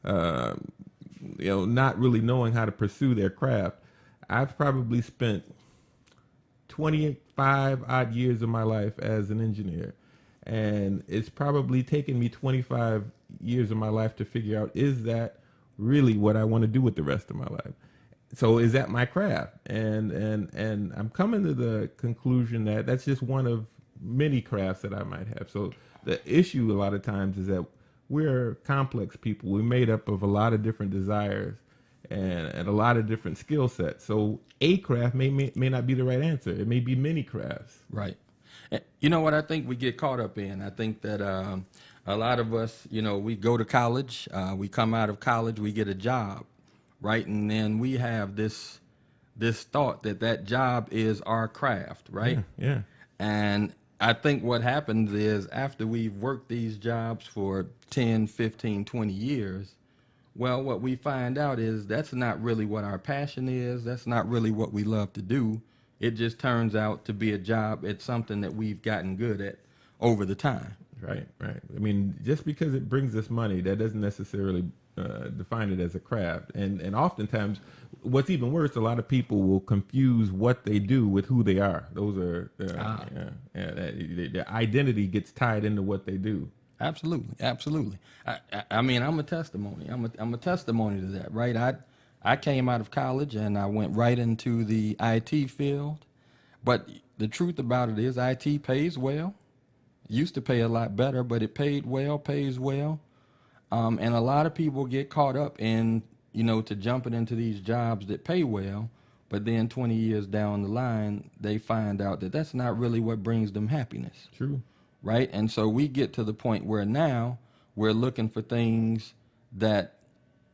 uh, not really knowing how to pursue their craft. I've probably spent 25 odd years of my life as an engineer. And it's probably taken me 25 years of my life to figure out, is that really what I want to do with the rest of my life? So is that my craft? And I'm coming to the conclusion that that's just one of many crafts that I might have. So the issue a lot of times is that we're complex people. We're made up of a lot of different desires and a lot of different skill sets. So a craft may not be the right answer. It may be many crafts. Right. You know what I think we get caught up in? I think that a lot of us, we go to college, we come out of college, we get a job, right? And then we have this thought that job is our craft, right? Yeah. And I think what happens is after we've worked these jobs for 10, 15, 20 years, well, what we find out is that's not really what our passion is. That's not really what we love to do. It just turns out to be a job. It's something that we've gotten good at over the time. Right. I mean, just because it brings us money, that doesn't necessarily define it as a craft. And oftentimes, what's even worse, a lot of people will confuse what they do with who they are. Those are, their identity gets tied into what they do. Absolutely. I mean, I'm a testimony. I'm a testimony to that, right? I came out of college and I went right into the IT field. But the truth about it is IT pays well. It used to pay a lot better, but it pays well. And a lot of people get caught up in, to jumping into these jobs that pay well. But then 20 years down the line, they find out that that's not really what brings them happiness. True. Right? And so we get to the point where now we're looking for things that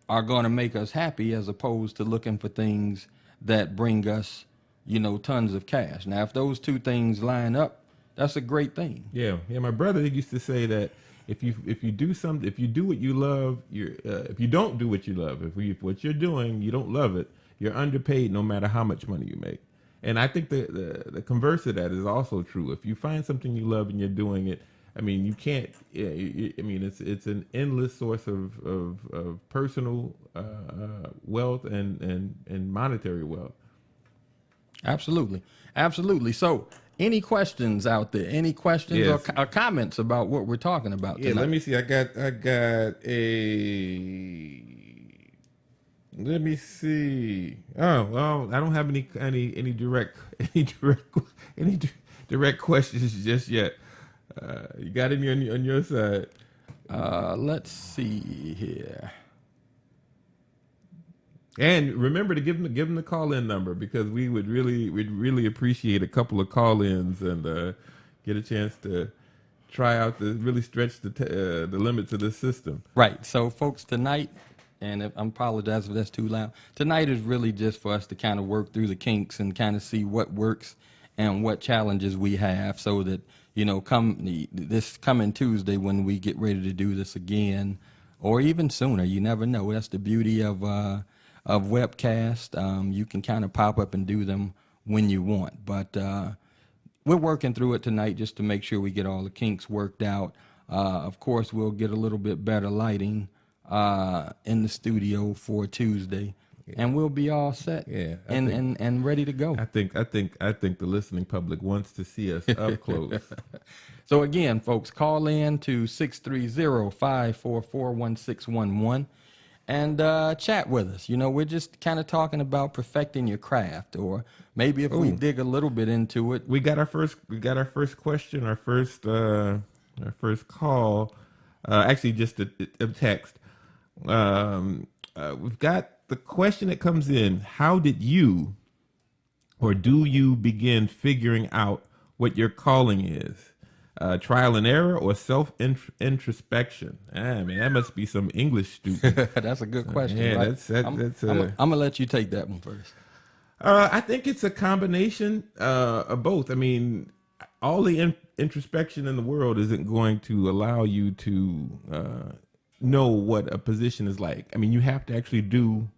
are going to make us happy as opposed to looking for things that bring us, tons of cash. Now, if those two things line up, that's a great thing. Yeah. My brother used to say that if you do what you love, if you don't do what you love, if what you're doing you don't love it, you're underpaid no matter how much money you make. And I think the converse of that is also true. If you find something you love and you're doing it, I mean, you can't. I mean, it's an endless source of personal wealth and monetary wealth. Absolutely. So, any questions out there? Any questions Yes. or comments about what we're talking about tonight? Yeah, let me see. I got a. Let me see. Oh well, I don't have any direct questions just yet. You got any on your side? Let's see here. And remember to give them the call-in number, because we'd really appreciate a couple of call-ins and get a chance to try out really stretch the limits of the system. Right. So, folks, tonight, and I apologize if that's too loud. Tonight is really just for us to kind of work through the kinks and kind of see what works and what challenges we have, so that this coming Tuesday when we get ready to do this again, or even sooner, you never know. That's the beauty of webcast. You can kind of pop up and do them when you want, but we're working through it tonight just to make sure we get all the kinks worked out. Of course, we'll get a little bit better lighting in the studio for Tuesday, and we'll be all set and ready to go. I think the listening public wants to see us up close. So again, folks, call in to 630-544-1611 and chat with us. We're just kind of talking about perfecting your craft, or maybe if we dig a little bit into it. We got our first question, our first call. Actually, just a text. We've got the question that comes in: how did you, or do you, begin figuring out what your calling is? Trial and error or self-introspection? I mean, that must be some English student. That's a good question. Yeah, right? I'm gonna let you take that one first. I think it's a combination of both. I mean, all the introspection in the world isn't going to allow you to know what a position is like. I mean, you have to actually do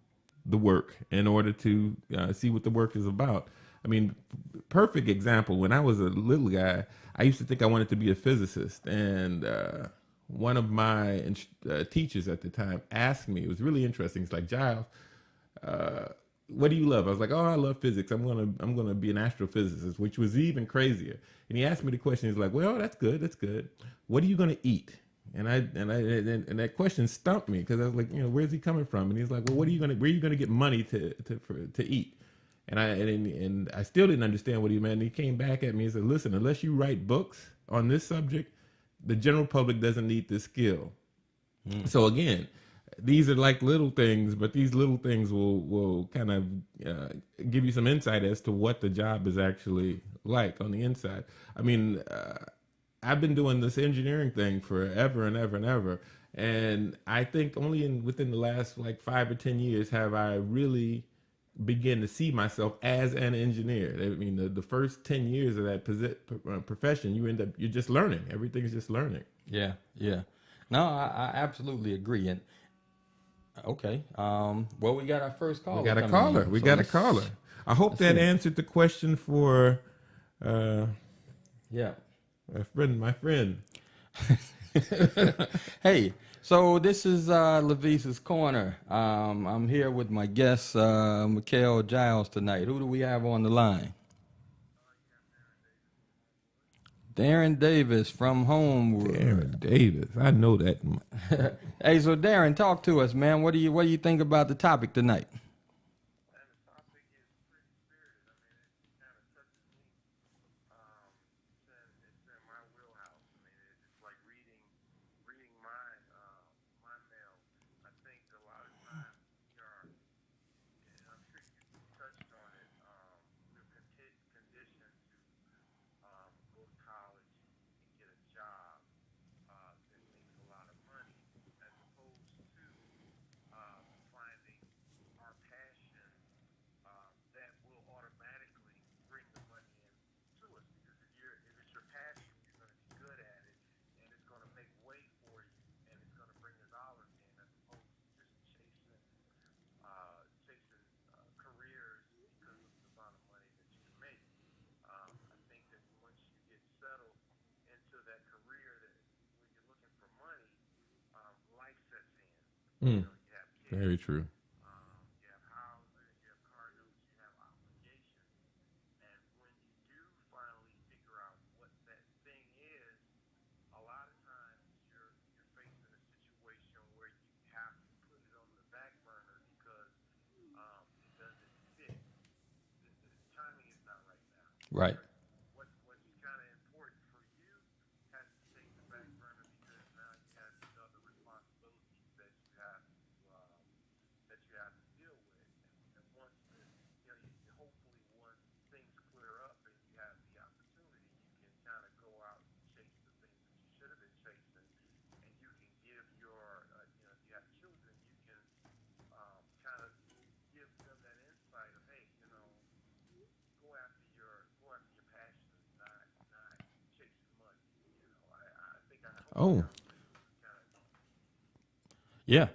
the work in order to see what the work is about. I mean, perfect example. When I was a little guy, I used to think I wanted to be a physicist, and one of my teachers at the time asked me. It was really interesting. It's like, Giles, what do you love? I was like, oh, I love physics. I'm gonna be an astrophysicist, which was even crazier. And he asked me the question. He's like, well, that's good. That's good. What are you gonna eat? And that question stumped me because I was like, where's he coming from? And he's like, well, where are you gonna get money to eat? And I still didn't understand what he meant. And he came back at me and said, listen, unless you write books on this subject, the general public doesn't need this skill. So again, these are like little things, but these little things will kind of give you some insight as to what the job is actually like on the inside. I mean, I've been doing this engineering thing forever and ever and ever, and I think only within the last like 5 or 10 years have I really begin to see myself as an engineer. I mean, the first 10 years of that profession, you're just learning. Everything's just learning. Yeah, yeah. No, I absolutely agree. And okay, well, we got our first caller. We got a coming caller. in. We So got a let's- caller. I hope that see. answered the question for Yeah. my friend. Hey, so this is Lovise's Corner. I'm here with my guest, Mikhail Giles, tonight. Who do we have on the line? Darren Davis from Homewood. Darren Davis. I know that. Hey, so Darren, talk to us, man. What do you think about the topic tonight? Mm, very true. Right. Oh, Yeah.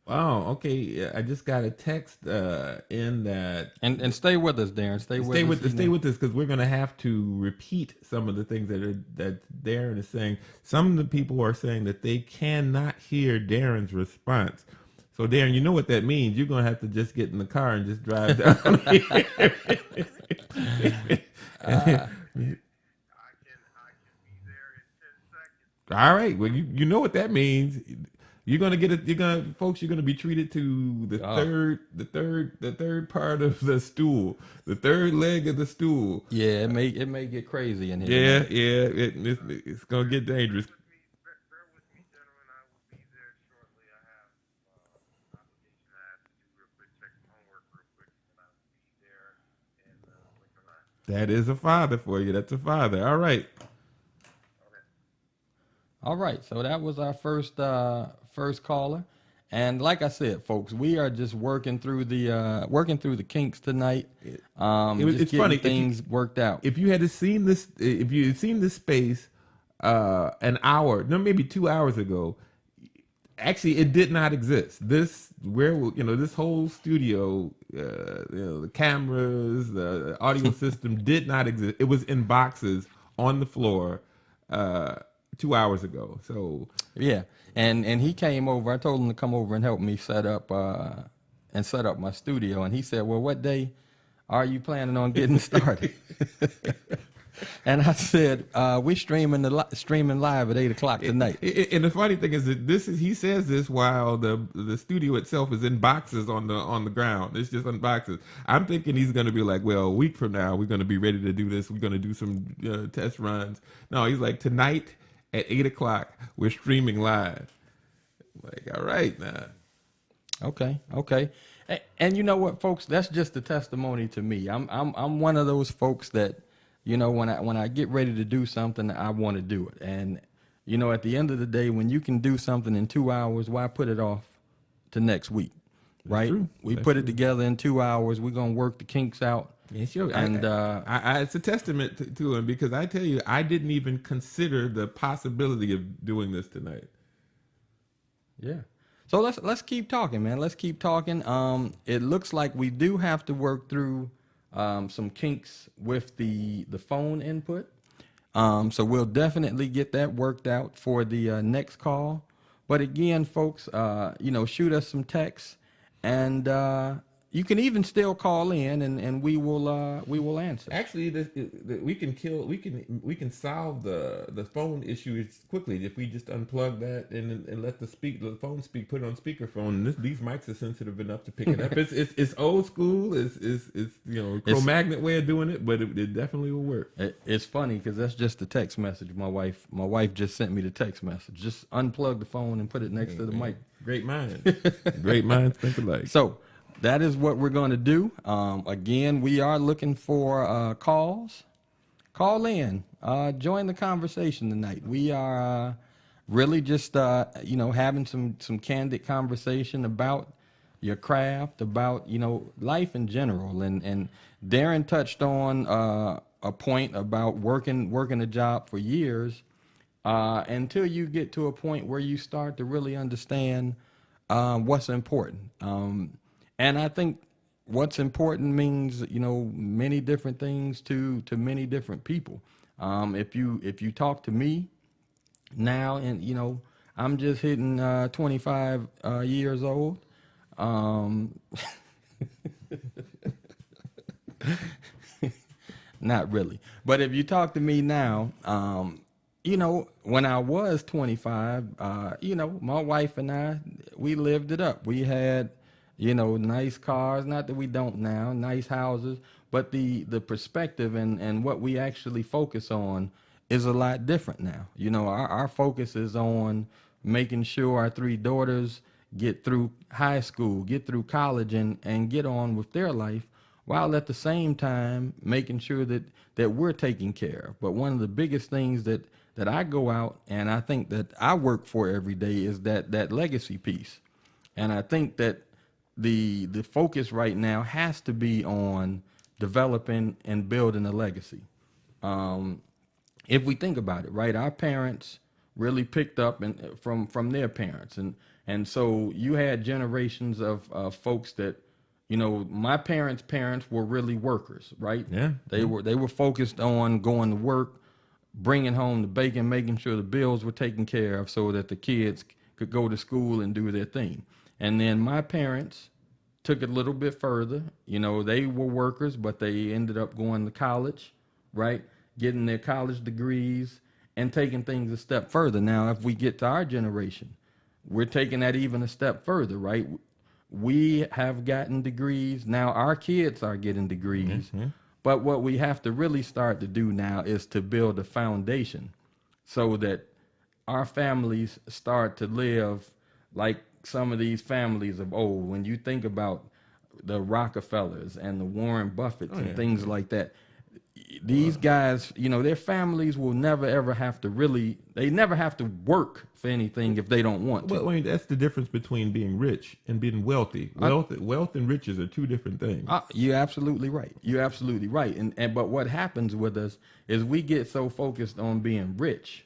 wow. Okay. Yeah, I just got a text in that. And stay with us, Darren. Stay with us. Stay with us because we're gonna have to repeat some of the things that Darren is saying. Some of the people are saying that they cannot hear Darren's response. So Darren, you know what that means. You're gonna have to just get in the car and just drive down here. All right. Well, you know what that means. You're gonna get it. You're gonna be treated to the third part of the stool, the third leg of the stool. Yeah, it may get crazy in here. Yeah, tonight. yeah. It's gonna get dangerous. That is a father for you. That's a father. All right. All right, so that was our first caller, and like I said, folks, we are just working through the kinks tonight. Just It's getting funny, things worked out. If you had seen this space an hour, no, maybe 2 hours ago, actually it did not exist. This whole studio, the cameras, the audio system did not exist. It was in boxes on the floor. 2 hours ago. So Yeah, and he came over. I told him to come over and help me set up my studio. And he said, "Well, what day are you planning on getting started?" And I said, "We streaming live at 8 o'clock tonight." and the funny thing is that he says this while the studio itself is in boxes on the ground. It's just in boxes. I'm thinking he's going to be like, well, a week from now we're going to be ready to do this. We're going to do some test runs. No, he's like, tonight at 8 o'clock we're streaming live. I'm like, all right, now. Okay. And you know what, folks? That's just a testimony to me. I'm one of those folks that, when I get ready to do something, I want to do it. And at the end of the day, when you can do something in 2 hours, why put it off to next week, right? We put it together in 2 hours. We're gonna work the kinks out. Yeah, sure. And it's a testament to him, because I tell you, I didn't even consider the possibility of doing this tonight. Yeah. So let's keep talking, man. Let's keep talking. It looks like we do have to work through some kinks with the phone input. So we'll definitely get that worked out for the next call. But again, folks, shoot us some texts, and you can even still call in, and we will answer. Actually, we can solve the phone issue quickly if we just unplug that and let the phone speak, put it on speakerphone. These mics are sensitive enough to pick it up. It's old school. It's Cro-Magnet way of doing it, but it definitely will work. It's funny because that's just the text message. My wife just sent me the text message. Just unplug the phone and put it next to the mic. Great minds, great minds think alike. So that is what we're going to do. Again, we are looking for calls. Call in. Join the conversation tonight. We are really just, having some candid conversation about your craft, about, life in general. And Darren touched on a point about working a job for years until you get to a point where you start to really understand what's important. And I think what's important means, many different things to many different people. If you talk to me now, and I'm just hitting 25 years old. Not really, but if you talk to me now, when I was 25, my wife and I, we lived it up. We had nice cars, not that we don't now, nice houses, but the perspective and what we actually focus on is a lot different now. Our focus is on making sure our three daughters get through high school, get through college, and get on with their life, while at the same time making sure that we're taken care of. But one of the biggest things that I go out and I think that I work for every day is that legacy piece. And I think that the focus right now has to be on developing and building a legacy. If we think about it, right, our parents really picked up from their parents, and so you had generations of folks that, my parents' parents were really workers, right? Yeah. They were focused on going to work, bringing home the bacon, making sure the bills were taken care of so that the kids could go to school and do their thing. And then my parents took it a little bit further. They were workers, but they ended up going to college, right? Getting their college degrees and taking things a step further. Now, if we get to our generation, we're taking that even a step further, right? We have gotten degrees. Now our kids are getting degrees. Mm-hmm. But what we have to really start to do now is to build a foundation so that our families start to live like some of these families of old. When you think about the Rockefellers and the Warren Buffetts and things like that, these guys, their families will never ever have to they never have to work for anything if they don't want to. Well, I mean, that's the difference between being rich and being wealthy. Wealth and riches are two different things. You're absolutely right. You're absolutely right. But what happens with us is we get so focused on being rich,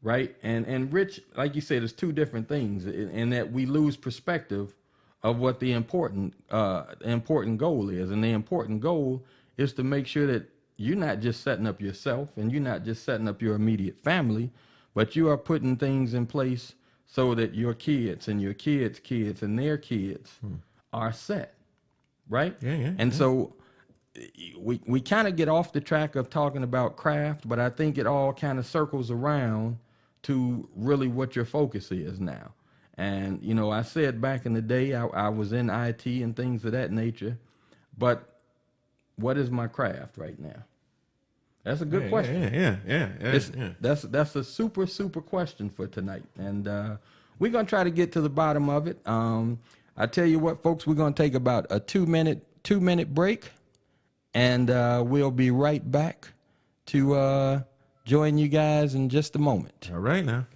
right? And rich, like you said, is two different things, in that we lose perspective of what the important goal is. And the important goal is to make sure that you're not just setting up yourself and you're not just setting up your immediate family, but you are putting things in place so that your kids and your kids' kids and their kids are set, right? And so we kind of get off the track of talking about craft, but I think it all kind of circles around to really what your focus is now. And, you know, I said back in the day, I was in IT and things of that nature, but what is my craft right now? That's a good question. That's a super question for tonight. And we're going to try to get to the bottom of it. I tell you what, folks, we're going to take about a 2-minute break, and we'll be right back to join you guys in just a moment. All right now.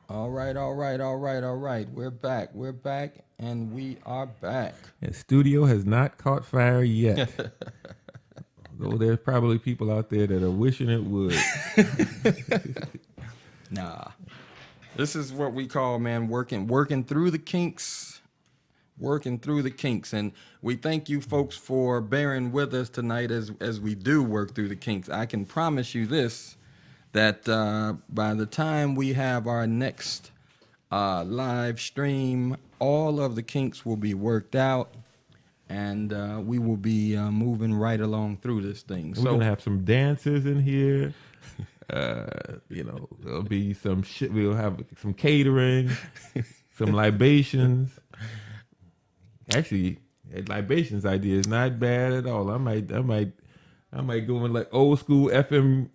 All right. We're back, and we are back. The studio has not caught fire yet. Though there's probably people out there that are wishing it would. Nah. This is what we call, man, working through the kinks. Working through the kinks. And we thank you folks for bearing with us tonight as we do work through the kinks. I can promise you this, that by the time we have our next live stream, all of the kinks will be worked out, and we will be moving right along through this thing. We're going to have some dancers in here. There'll be some shit. We'll have some catering, some libations. Actually, libations idea is not bad at all. I might go in like old school FM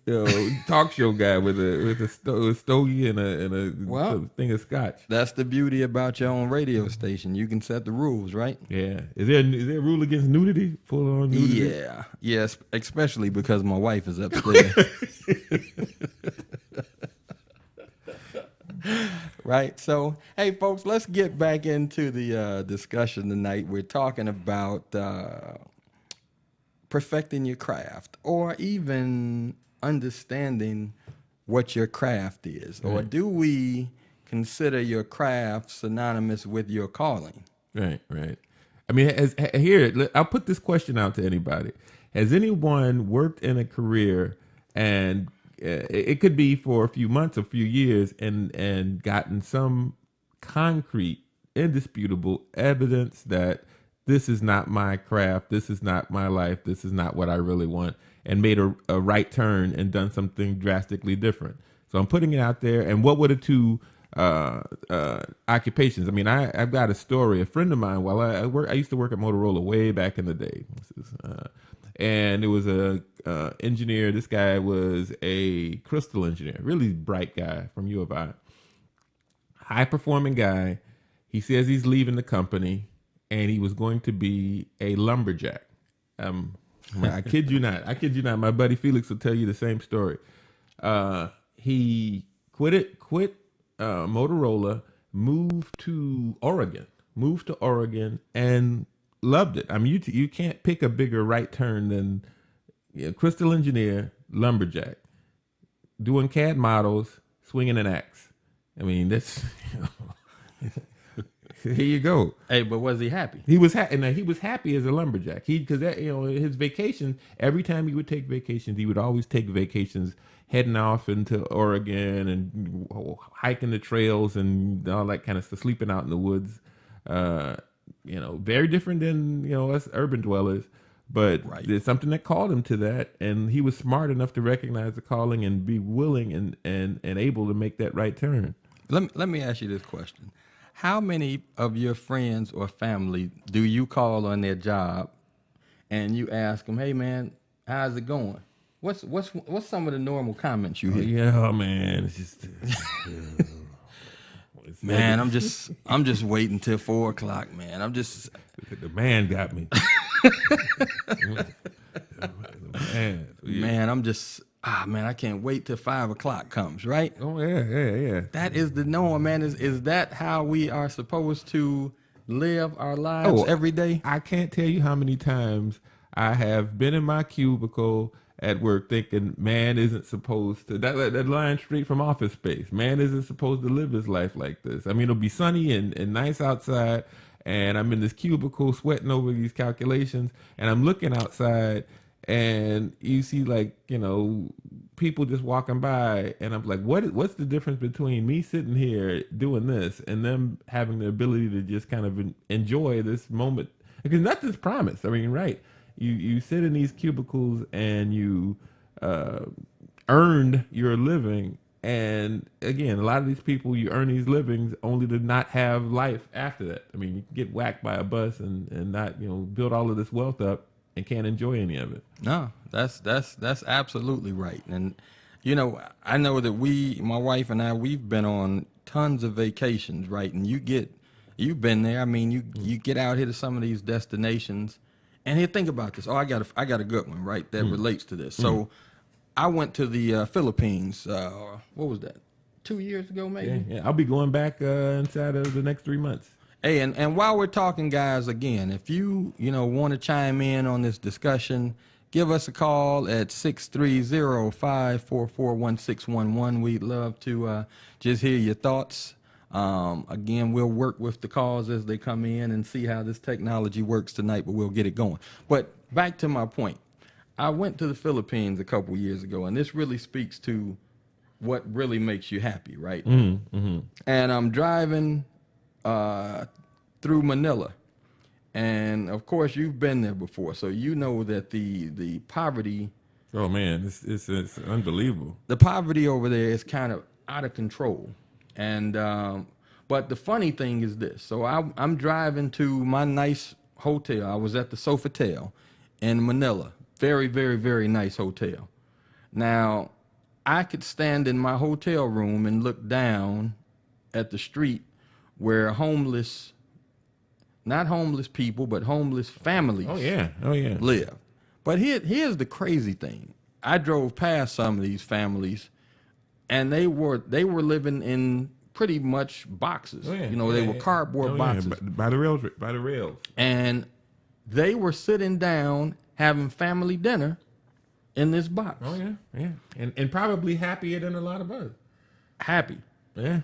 talk show guy with a stogie and a thing of scotch. That's the beauty about your own radio station. You can set the rules, right? Yeah. Is there a rule against nudity? Full on nudity? Yeah. Yes, especially because my wife is upstairs. Right. So, hey, folks, let's get back into the discussion tonight. We're talking about perfecting your craft, or even understanding what your craft is. Right. Or do we consider your craft synonymous with your calling? Right. I mean, I'll put this question out to anybody. Has anyone worked in a career, and it could be for a few months, a few years, and gotten some concrete, indisputable evidence that this is not my craft, this is not my life, this is not what I really want, and made a right turn and done something drastically different? So I'm putting it out there. And what were the two occupations. I mean, I've got a story. A friend of mine, while I used to work at Motorola way back in the day. And it was a engineer. This guy was a crystal engineer, really bright guy from U of I. High performing guy. He says he's leaving the company and he was going to be a lumberjack. I kid you not. I kid you not. My buddy Felix will tell you the same story. He quit Motorola, moved to Oregon, and loved it. I mean, you can't pick a bigger right turn than crystal engineer, lumberjack, doing CAD models, swinging an axe. I mean, that's here you go. Hey, but was he happy? He was happy. Now he was happy as a lumberjack. Because his vacation. Every time he would take vacations, he would always take vacations heading off into Oregon and hiking the trails and all that kind of stuff. Sleeping out in the woods. Very different than us urban dwellers. But there's something that called him to that, and he was smart enough to recognize the calling and be willing and able to make that right turn. Let me ask you this question. How many of your friends or family do you call on their job and you ask them, hey, man, how's it going? What's some of the normal comments you hear? Yeah, man, it's just... Man, I'm just waiting till 4 o'clock, man. The man got me. Man, I can't wait till 5 o'clock comes, right? Oh yeah. That is the norm, man. Is that how we are supposed to live our lives every day? I can't tell you how many times I have been in my cubicle at work thinking, man isn't supposed to, that line straight from Office Space, man isn't supposed to live his life like this. I mean, it'll be sunny and nice outside, and I'm in this cubicle sweating over these calculations, and I'm looking outside, and you see people just walking by, and I'm like, what's the difference between me sitting here doing this and them having the ability to just kind of enjoy this moment? Because nothing's promised. I mean, right. You sit in these cubicles and you earned your living. And again, a lot of these people, you earn these livings only to not have life after that. I mean, you can get whacked by a bus and not, build all of this wealth up and can't enjoy any of it. No, that's absolutely right. And, I know that my wife and I, we've been on tons of vacations, right? And you've been there. I mean, you get out here to some of these destinations. And here, think about this. I got a good one, right, that relates to this. So I went to the Philippines, what was that, 2 years ago maybe? Yeah. I'll be going back inside of the next 3 months. Hey, and while we're talking, guys, again, if you want to chime in on this discussion, give us a call at 630-544-1611. We'd love to just hear your thoughts. Again, we'll work with the calls as they come in and see how this technology works tonight, but we'll get it going. But back to my point. I went to the Philippines a couple years ago, and this really speaks to what really makes you happy, right? Mm-hmm. And I'm driving through Manila. And, of course, you've been there before, so you know that the poverty... Oh, man, it's unbelievable. The poverty over there is kind of out of control. And but the funny thing is this. So I'm driving to my nice hotel. I was at the Sofitel in Manila. Very, very, very nice hotel. Now, I could stand in my hotel room and look down at the street where not homeless people, but homeless families live. But here's the crazy thing. I drove past some of these families, and they were living in pretty much boxes. They were cardboard boxes. By the rails. And they were sitting down having family dinner in this box. Oh yeah. And probably happier than a lot of us. Happy. Yeah.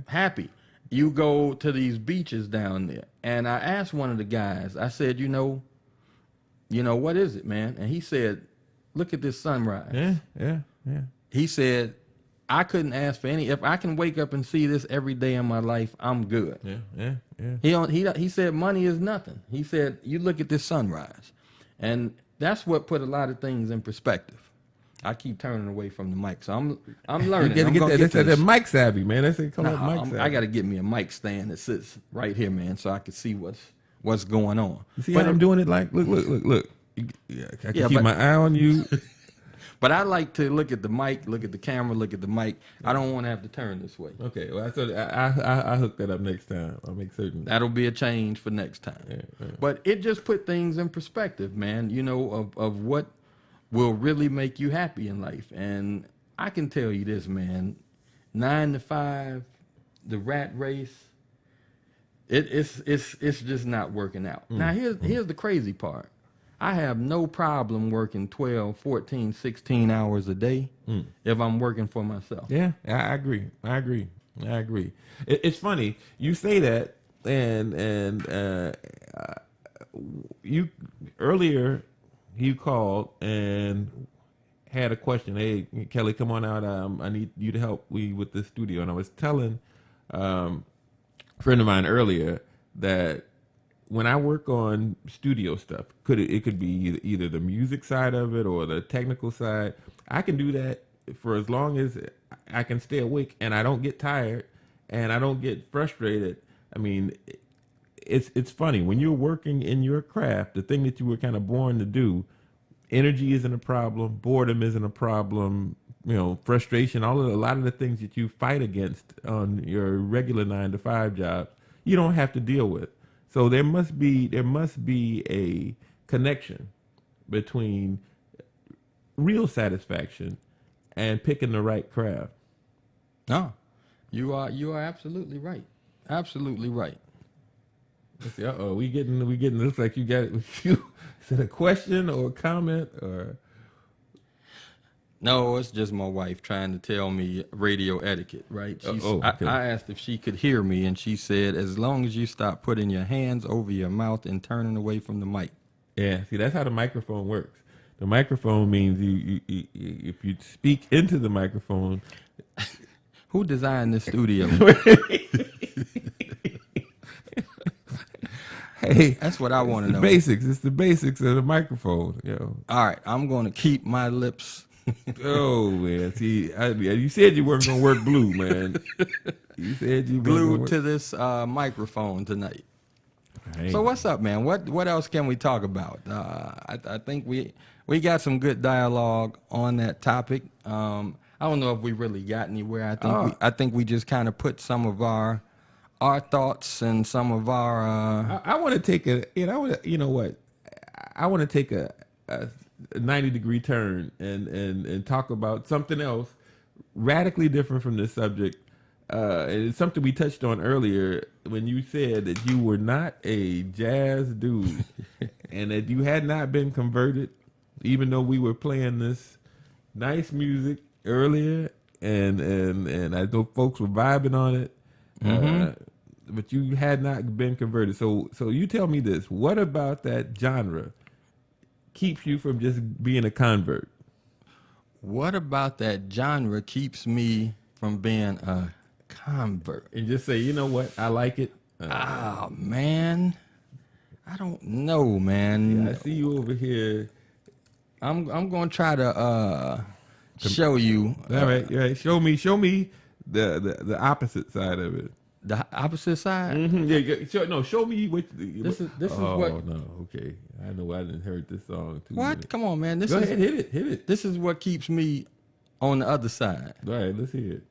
Happy. You go to these beaches down there, and I asked one of the guys, I said, what is it, man? And he said, look at this sunrise. Yeah. He said, I couldn't ask for if I can wake up and see this every day in my life, I'm good. Yeah. He said, money is nothing. He said, you look at this sunrise. And that's what put a lot of things in perspective. I keep turning away from the mic, so I'm learning. You I'm gotta gonna get get that this. mic savvy, man. That's it. Call it Nah, mic savvy. I got to get me a mic stand that sits right here, man, so I can see what's going on. You see But how I'm doing it? Like, look. Yeah, I can Yeah, keep but- my eye on you. But I like to look at the mic, look at the camera, look at the mic. I don't want to have to turn this way. Okay, well, I hook that up next time. I'll make certain. That'll be a change for next time. Yeah. But it just put things in perspective, man, of what will really make you happy in life. And I can tell you this, man, 9 to 5, the rat race, it's just not working out. Now, here's the crazy part. I have no problem working 12, 14, 16 hours a day if I'm working for myself. Yeah, I agree. It's funny you say that, and you earlier you called and had a question. Hey, Kelly, come on out. I need you to help me with the studio. And I was telling a friend of mine earlier that when I work on studio stuff, it could be either the music side of it or the technical side. I can do that for as long as I can stay awake and I don't get tired and I don't get frustrated. I mean, it's funny when you're working in your craft, the thing that you were kind of born to do. Energy isn't a problem. Boredom isn't a problem. Frustration. A lot of the things that you fight against on your regular 9 to 5 job, you don't have to deal with. So there must be a connection between real satisfaction and picking the right craft. No, you are absolutely right. Absolutely right. Let's see, we getting. Looks like you got. Is it a question or a comment or? No, it's just my wife trying to tell me radio etiquette, right? Okay. I asked if she could hear me, and she said, as long as you stop putting your hands over your mouth and turning away from the mic. Yeah, see, that's how the microphone works. The microphone means you if you speak into the microphone. Who designed this studio? Hey, that's what I want to know. Basics. It's the basics of the microphone. All right, I'm going to keep my lips. Oh man, see, you said you weren't gonna work blue, man. You said you glued to this microphone tonight. So what's up, man? What else can we talk about? I think we got some good dialogue on that topic. I don't know if we really got anywhere. I think we just kind of put some of our thoughts and some of our. I want to take I want to take a 90-degree turn and talk about something else radically different from this subject. And it's something we touched on earlier when you said that you were not a jazz dude and that you had not been converted, even though we were playing this nice music earlier and I know folks were vibing on it. But you had not been converted. So you tell me this. What about that genre keeps you from just being a convert? What about that genre keeps me from being a convert? And just say, you know what? I like it. Man. I don't know, man. I see you over here. I'm going to try to show you. All right. Show me the opposite side of it. The opposite side? Mm-hmm. Yeah. Show me what. This is what. Oh no. Okay. I know I didn't heard this song. What? Minutes. Come on, man. Go ahead. Hit it. This is what keeps me on the other side. All right. Let's hear it.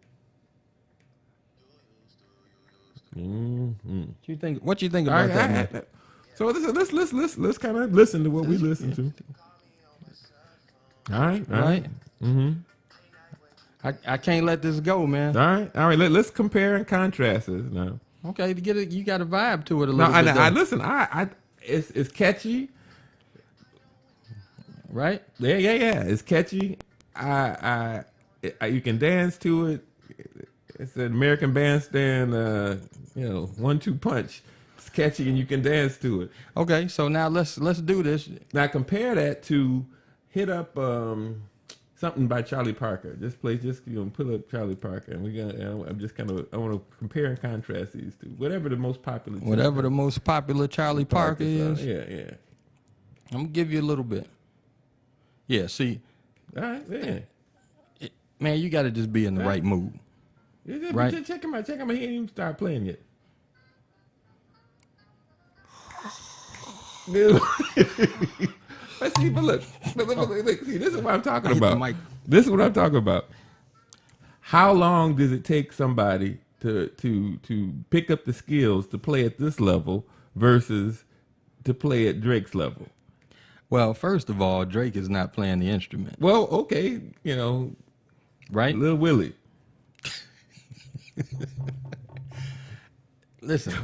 Mm-hmm. What you think about that? Man? So let's kind of listen to what we listen to. All right. Mm-hmm. I can't let this go, man. All right. Let's compare and contrast this now. Okay, to get it, you got to vibe to it a little bit. Listen. It's catchy, right? Yeah. It's catchy. You can dance to it. It's an American Bandstand. 1-2 punch. It's catchy and you can dance to it. Okay, so now let's do this. Now compare that to hit up. Something by Charlie Parker. Just pull up Charlie Parker, and I want to compare and contrast these two. Whatever the most popular Charlie Parker is. Yeah. I'm gonna give you a little bit. Yeah, see, All right, man. Man, you got to just be in the right mood. Right. Just check him out. Check him out. He ain't even started playing yet. Let's see, but look. See, this is what I'm talking about. This is what I'm talking about. How long does it take somebody to pick up the skills to play at this level versus to play at Drake's level? Well, first of all, Drake is not playing the instrument. Well, okay, right? Lil Willie. Listen,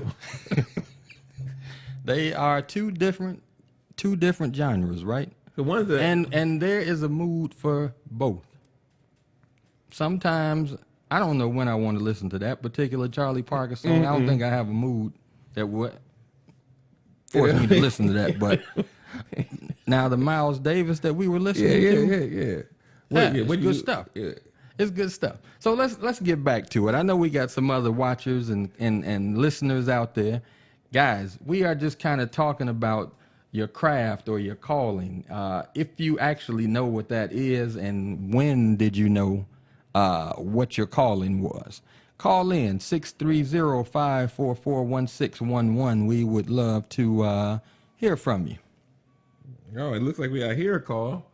they are two different genres, right? The ones that and there is a mood for both. Sometimes I don't know when I want to listen to that particular Charlie Parker song. I don't think I have a mood that would force me to listen to that. But now the Miles Davis that we were listening to, it's good stuff. Yeah. It's good stuff. So let's get back to it. I know we got some other watchers and listeners out there. Guys, we are just kind of talking about your craft or your calling. If you actually know what that is, and when did you know what your calling was? Call in 630-544-1611. We would love to hear from you. Oh, it looks like we got here a call.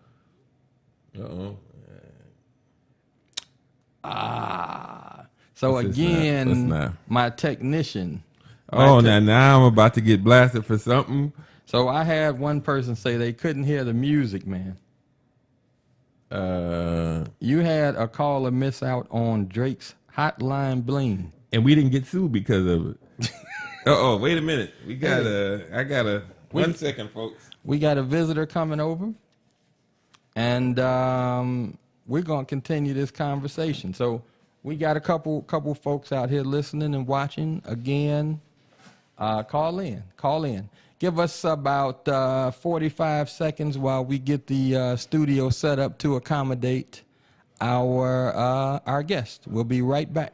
Uh-oh. So again, my technician. Now I'm about to get blasted for something. So I had one person say they couldn't hear the music, man. You had a caller miss out on Drake's Hotline Bling. And we didn't get sued because of it. Wait a minute. I got a 1 second, folks. We got a visitor coming over. And we're going to continue this conversation. So we got a couple folks out here listening and watching. Again, call in. Give us about 45 seconds while we get the studio set up to accommodate our guest. We'll be right back.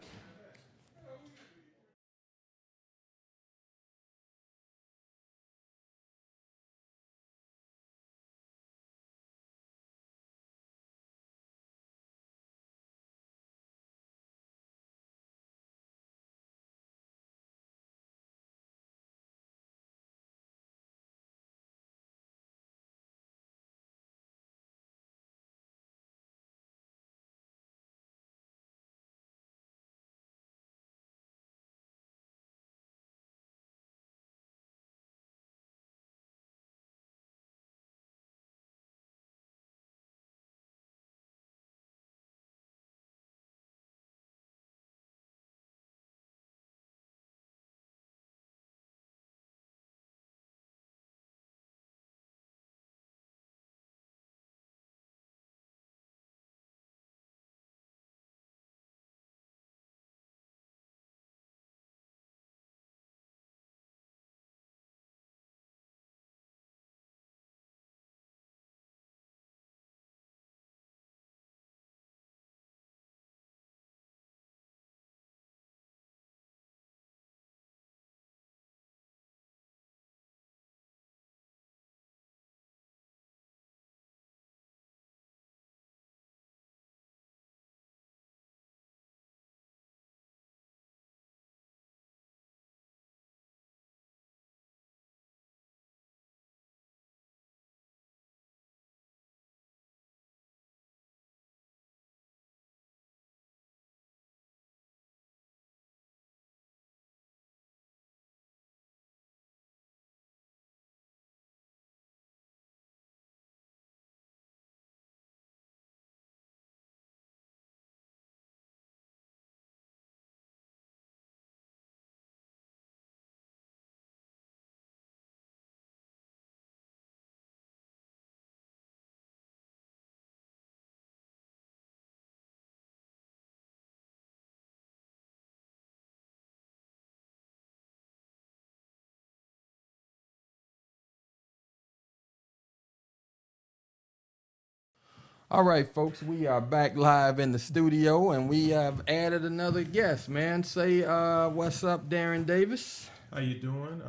All right, folks, we are back live in the studio, and we have added another guest, man. Say what's up, Darren Davis. How you doing?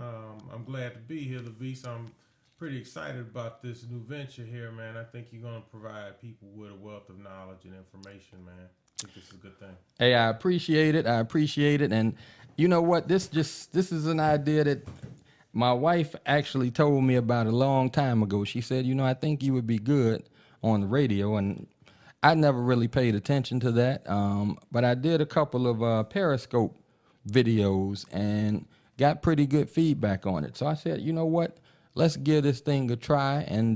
I'm glad to be here, Lovise. I'm pretty excited about this new venture here, man. I think you're going to provide people with a wealth of knowledge and information, man. I think this is a good thing. Hey, I appreciate it. I appreciate it. And you know what? This is an idea that my wife actually told me about a long time ago. She said, I think you would be good on the radio. And I never really paid attention to that. But I did a couple of Periscope videos and got pretty good feedback on it. So I said, you know what? Let's give this thing a try and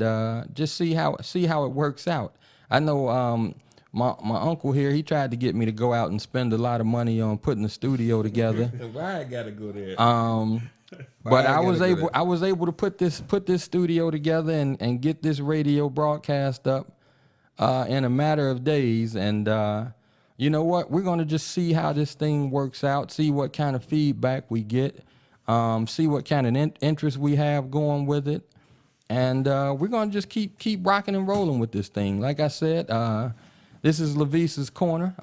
just see how it works out. I know my uncle here, he tried to get me to go out and spend a lot of money on putting the studio together. Why I gotta go there? But I was able to put this studio together and get this radio broadcast up in a matter of days. And you know what? We're gonna just see how this thing works out, see what kind of feedback we get, see what kind of interest we have going with it. And we're gonna just keep rocking and rolling with this thing. Like I said, this is Lovise's Corner.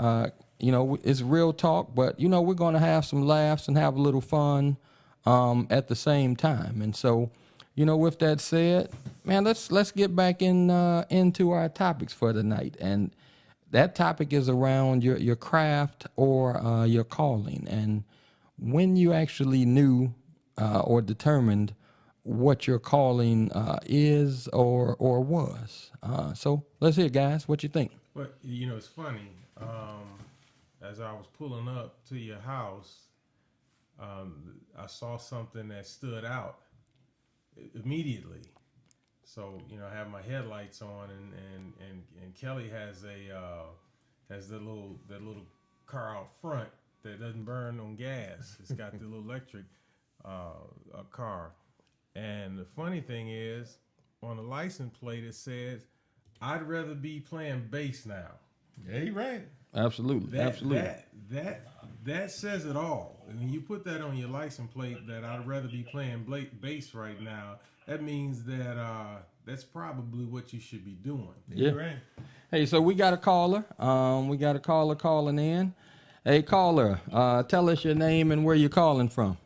It's real talk, but we're gonna have some laughs and have a little fun at the same time. And so, with that said, man, let's get back into our topics for tonight. And that topic is around your craft or your calling, and when you actually knew or determined what your calling is or was. So let's hear, guys, what you think. But, it's funny. As I was pulling up to your house, I saw something that stood out immediately. So, I have my headlights on, and Kelly has the little car out front that doesn't burn on gas. It's got the little electric car. And the funny thing is, on the license plate it says, "I'd rather be playing bass now." Yeah, you right. Absolutely. That says it all. And when you put that on your license plate, that I'd rather be playing bass right now, that means that that's probably what you should be doing. Yeah. Right. Hey, so we got a caller. We got a caller calling in. Hey, caller, tell us your name and where you're calling from.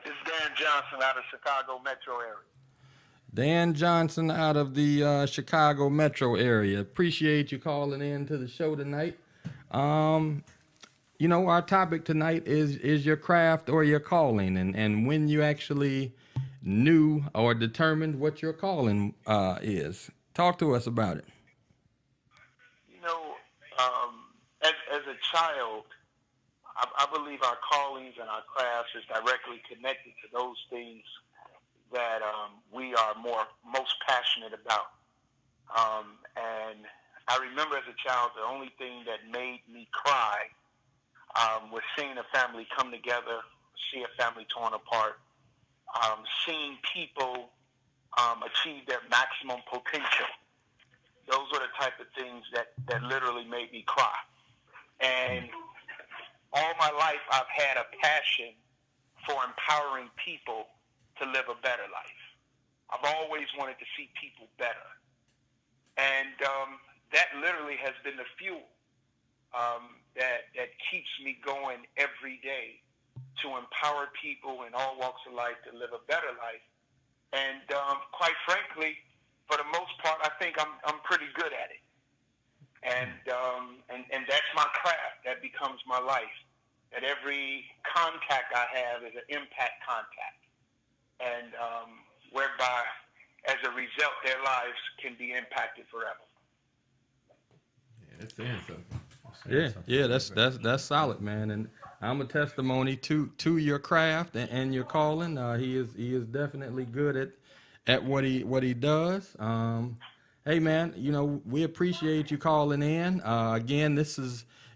It's Dan Johnson out of Chicago metro area. Dan Johnson out of the Chicago metro area. Appreciate you calling in to the show tonight. Our topic tonight is your craft or your calling, and when you actually knew or determined what your calling is. Talk to us about it. As a child, I believe our callings and our crafts is directly connected to those things that we are most passionate about. And I remember as a child, the only thing that made me cry was seeing a family come together, see a family torn apart, seeing people achieve their maximum potential. Those are the type of things that literally made me cry. And all my life, I've had a passion for empowering people to live a better life. I've always wanted to see people better. And that literally has been the fuel that keeps me going every day to empower people in all walks of life to live a better life. And quite frankly, for the most part, I think I'm pretty good at it. And that's my craft. That becomes my life. That every contact I have is an impact contact. And whereby, as a result, their lives can be impacted forever. Yeah, that's saying something. Yeah, that's solid, man. And I'm a testimony to your craft and your calling. He is definitely good at what he does. Hey, man, we appreciate you calling in. Again,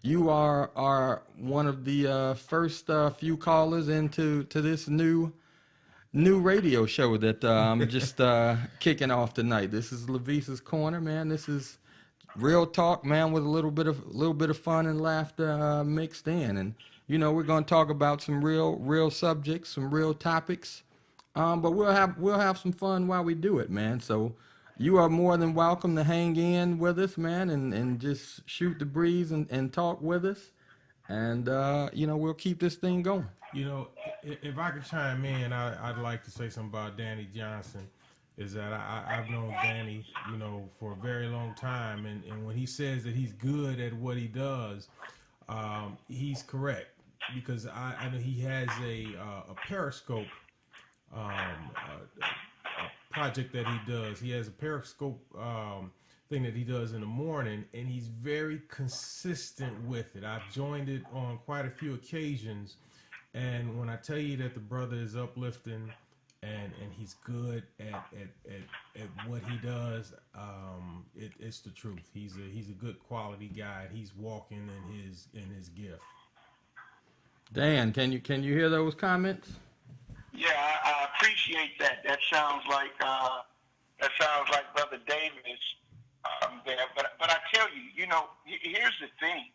you are one of the first few callers into this new radio show that I'm just kicking off tonight. This is Lovise's Corner, man. This is real talk, man, with a little bit of fun and laughter mixed in. And we're going to talk about some real subjects, some real topics. But we'll have some fun while we do it, man. So you are more than welcome to hang in with us, man, and just shoot the breeze and talk with us. And we'll keep this thing going. If I could chime in, I'd like to say something about Danny Johnson. is that I've known Danny, for a very long time, and when he says that he's good at what he does, he's correct because I know he has a Periscope project that he does. He has a Periscope thing that he does in the morning, and he's very consistent with it. I've joined it on quite a few occasions, and when I tell you that the brother is uplifting and he's good at what he does, it's the truth. He's a good quality guy. He's walking in his gift. Dan, can you hear those comments? Yeah, I appreciate that. That sounds like Brother Davis there. But I tell you, here's the thing.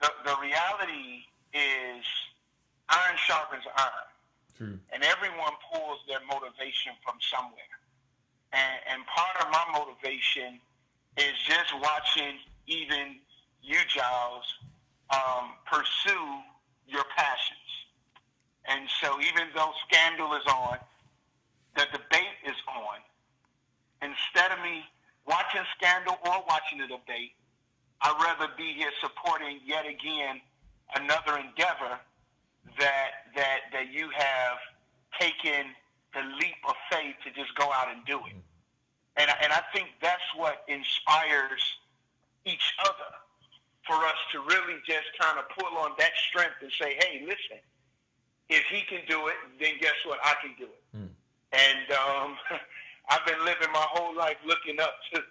The reality is iron sharpens iron. True. And everyone pulls their motivation from somewhere. And part of my motivation is just watching even you, Giles, pursue your passions. And so even though Scandal is on, the debate is on, instead of me watching Scandal or watching the debate, I'd rather be here supporting yet again another endeavor that you have taken the leap of faith to just go out and do it. And I think that's what inspires each other, for us to really just kind of pull on that strength and say, hey, listen, if he can do it, then guess what? I can do it. And I've been living my whole life looking up to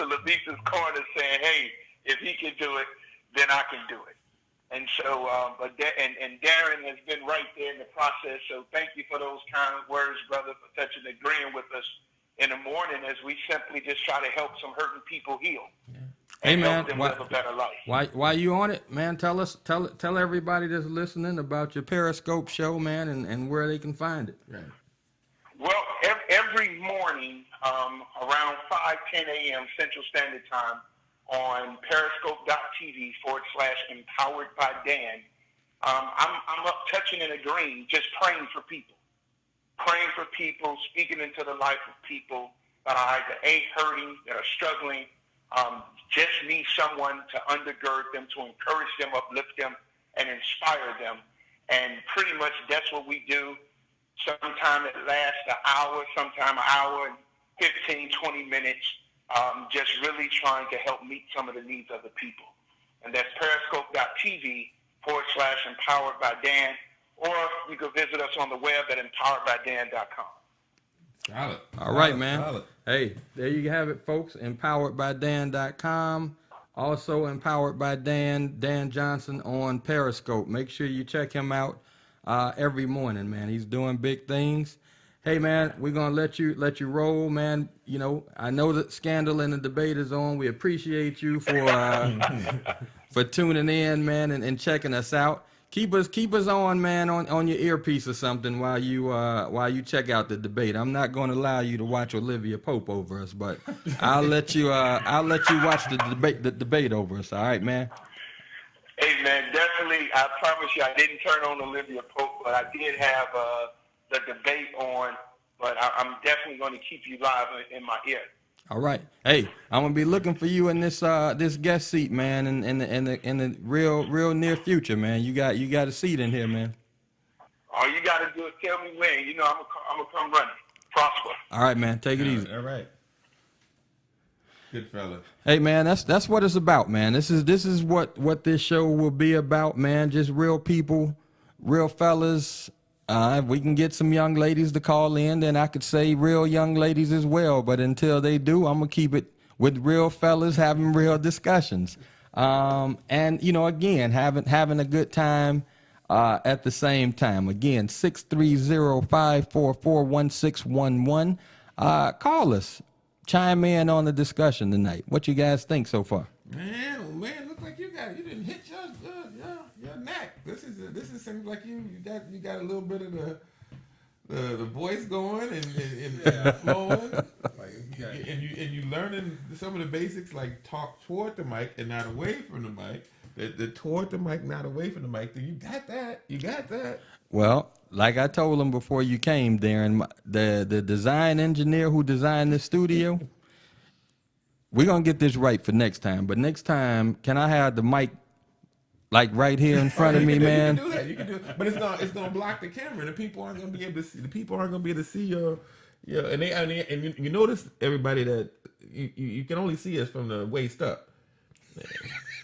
Lovise's corner saying, hey, if he can do it, then I can do it. And so, and Darren has been right there in the process. So thank you for those kind words, brother, for touching and agreeing with us in the morning as we simply just try to help some hurting people heal. Yeah. Hey, and man, help them live a better life. Why you on it, man? Tell everybody that's listening about your Periscope show, man, and where they can find it. Right. Well, every morning around 5:10 a.m. Central Standard Time on periscope.tv/empowered by Dan, I'm up touching and agreeing, just praying for people, speaking into the life of people that are either hurting, that are struggling, just need someone to undergird them, to encourage them, uplift them, and inspire them. And pretty much that's what we do. Sometimes it lasts an hour, sometimes an hour and 15, 20 minutes, just really trying to help meet some of the needs of the people. And that's periscope.tv/empowered by Dan, or you can visit us on the web at empoweredbydan.com. Solid. All right, man. Solid. Hey, there you have it, folks. Empoweredbydan.com. Also empowered by Dan Johnson on Periscope. Make sure you check him out every morning, man. He's doing big things. Hey, man, we're gonna let you roll, man. I know that Scandal and the debate is on. We appreciate you for tuning in, man, and checking us out. Keep us on, man, on your earpiece or something while you check out the debate. I'm not going to allow you to watch Olivia Pope over us, but I'll let you watch the debate over us. All right, man. Hey, man, definitely. I promise you, I didn't turn on Olivia Pope, but I did have the debate on. But I'm definitely going to keep you live in my ear. All right. Hey, I'm gonna be looking for you in this guest seat, man, in the real near future, man. You got a seat in here, man. All you got to do is tell me when. I'm gonna come running. Prosper. All right, man. Take it easy. All right. Good fella. Hey, man, that's what it's about, man. This is what this show will be about, man. Just real people, real fellas. If we can get some young ladies to call in, then I could say real young ladies as well. But until they do, I'm going to keep it with real fellas having real discussions. And, again, having a good time at the same time. Again, 630-544-1611. Call us. Chime in on the discussion tonight. What you guys think so far? Man, look like you didn't hit your neck. This seems like you got a little bit of the voice going and flowing, and you learning some of the basics, like talk toward the mic and not away from the mic. The toward the mic, not away from the mic. You got that. Well, like I told him before you came, Darren, the design engineer who designed this studio, we're gonna get this right for next time. But next time, can I have the mic like right here in front of me, man? You can do that. You can do it. But it's gonna block the camera, and the people aren't gonna be able to see. The people aren't gonna be able to see your. And you notice, everybody, that you can only see us from the waist up.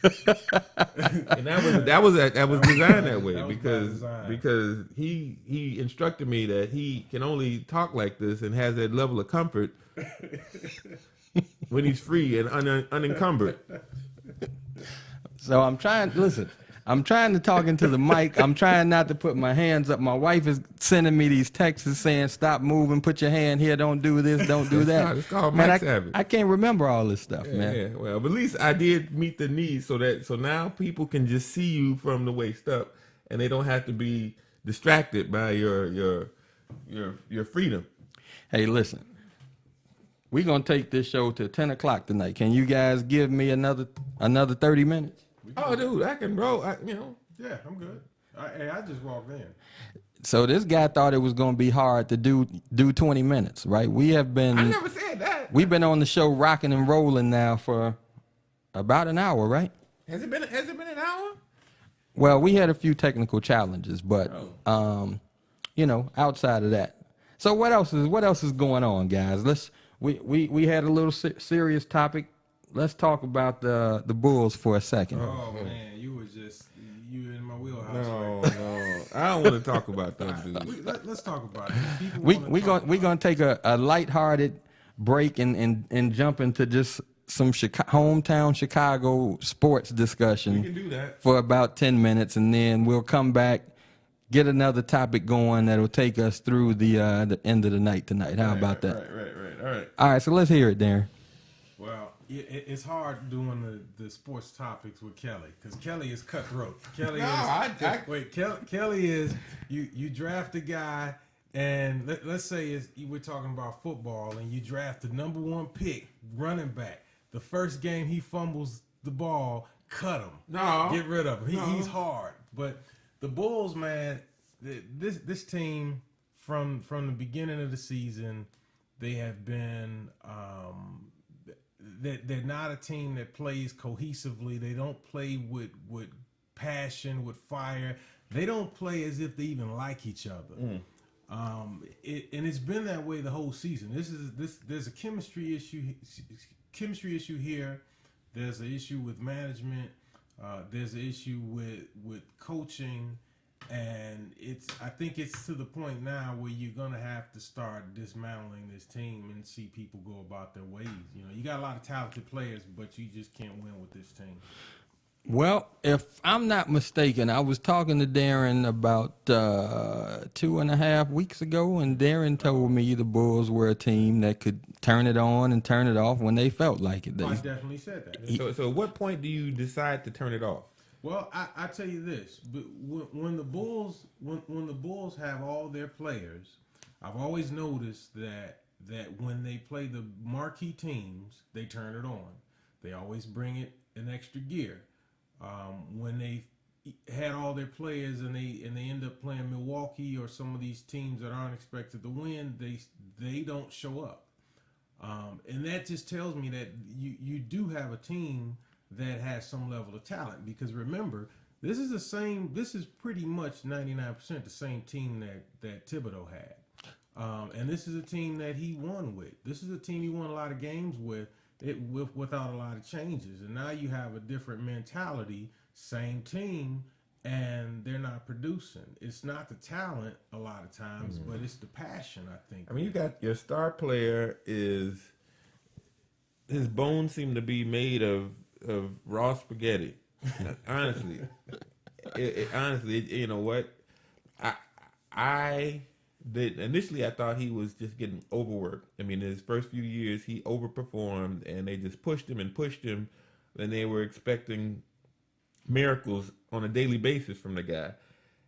And that was designed that way, because he instructed me that he can only talk like this and has that level of comfort when he's free and unencumbered. So I'm trying to talk into the mic. I'm trying not to put my hands up. My wife is sending me these texts saying, "Stop moving, put your hand here, don't do this, don't do that." It's called man, mic savvy. I can't remember all this stuff, man. Yeah, well, but at least I did meet the needs, so now people can just see you from the waist up, and they don't have to be distracted by your freedom. Hey, listen, we're gonna take this show to 10 o'clock tonight. Can you guys give me another 30 minutes? Oh, dude, I can roll. Yeah, I'm good. I just walked in. So this guy thought it was going to be hard to do 20 minutes, right? I never said that. We've been on the show rocking and rolling now for about an hour, right? Has it been an hour? Well, we had a few technical challenges, but outside of that. So what else is going on, guys? We had a little serious topic. Let's talk about the Bulls for a second. Oh man, you in my wheelhouse. No, Right? no, I don't want to talk about them dudes. Let's talk about it. We're gonna take a lighthearted break and jump into just some hometown Chicago sports discussion. We can do that for about 10 minutes, and then we'll come back, get another topic going that'll take us through the end of the night tonight. How about that? Right. All right. All right, so let's hear it, Darren. Well, it's hard doing the sports topics with Kelly, because Kelly is cutthroat. Kelly Kelly is you draft a guy, and let's say we're talking about football, and you draft the number 1 pick running back. The first game he fumbles the ball, cut him. No, get rid of him. He's hard. But the Bulls, man, this team from the beginning of the season, they have been. They're not a team that plays cohesively. They don't play with passion, with fire. They don't play as if they even like each other. And it's been that way the whole season. There's a chemistry issue here. There's an issue with management. There's an issue with coaching. And I think it's to the point now where you're gonna have to start dismantling this team and see people go about their ways. You got a lot of talented players, but you just can't win with this team. Well, if I'm not mistaken, I was talking to Darren about 2.5 weeks ago, and Darren told me the Bulls were a team that could turn it on and turn it off when they felt like it. I definitely said that. So at what point do you decide to turn it off? Well, I tell you this: but when the Bulls have all their players, I've always noticed that when they play the marquee teams, they turn it on. They always bring it an extra gear. When they had all their players and they end up playing Milwaukee or some of these teams that aren't expected to win, they don't show up. And that just tells me that you do have a team that has some level of talent, because remember, this is pretty much 99% the same team that Thibodeau had. And this is a team that he won with. This is a team he won a lot of games with, without a lot of changes. And now you have a different mentality, same team, and they're not producing. It's not the talent a lot of times, but it's the passion, I think. I mean, you got your star player his bones seem to be made of raw spaghetti. Honestly, honestly, you know what? I did initially. I thought he was just getting overworked. I mean, his first few years, he overperformed, and they just pushed him, and they were expecting miracles on a daily basis from the guy,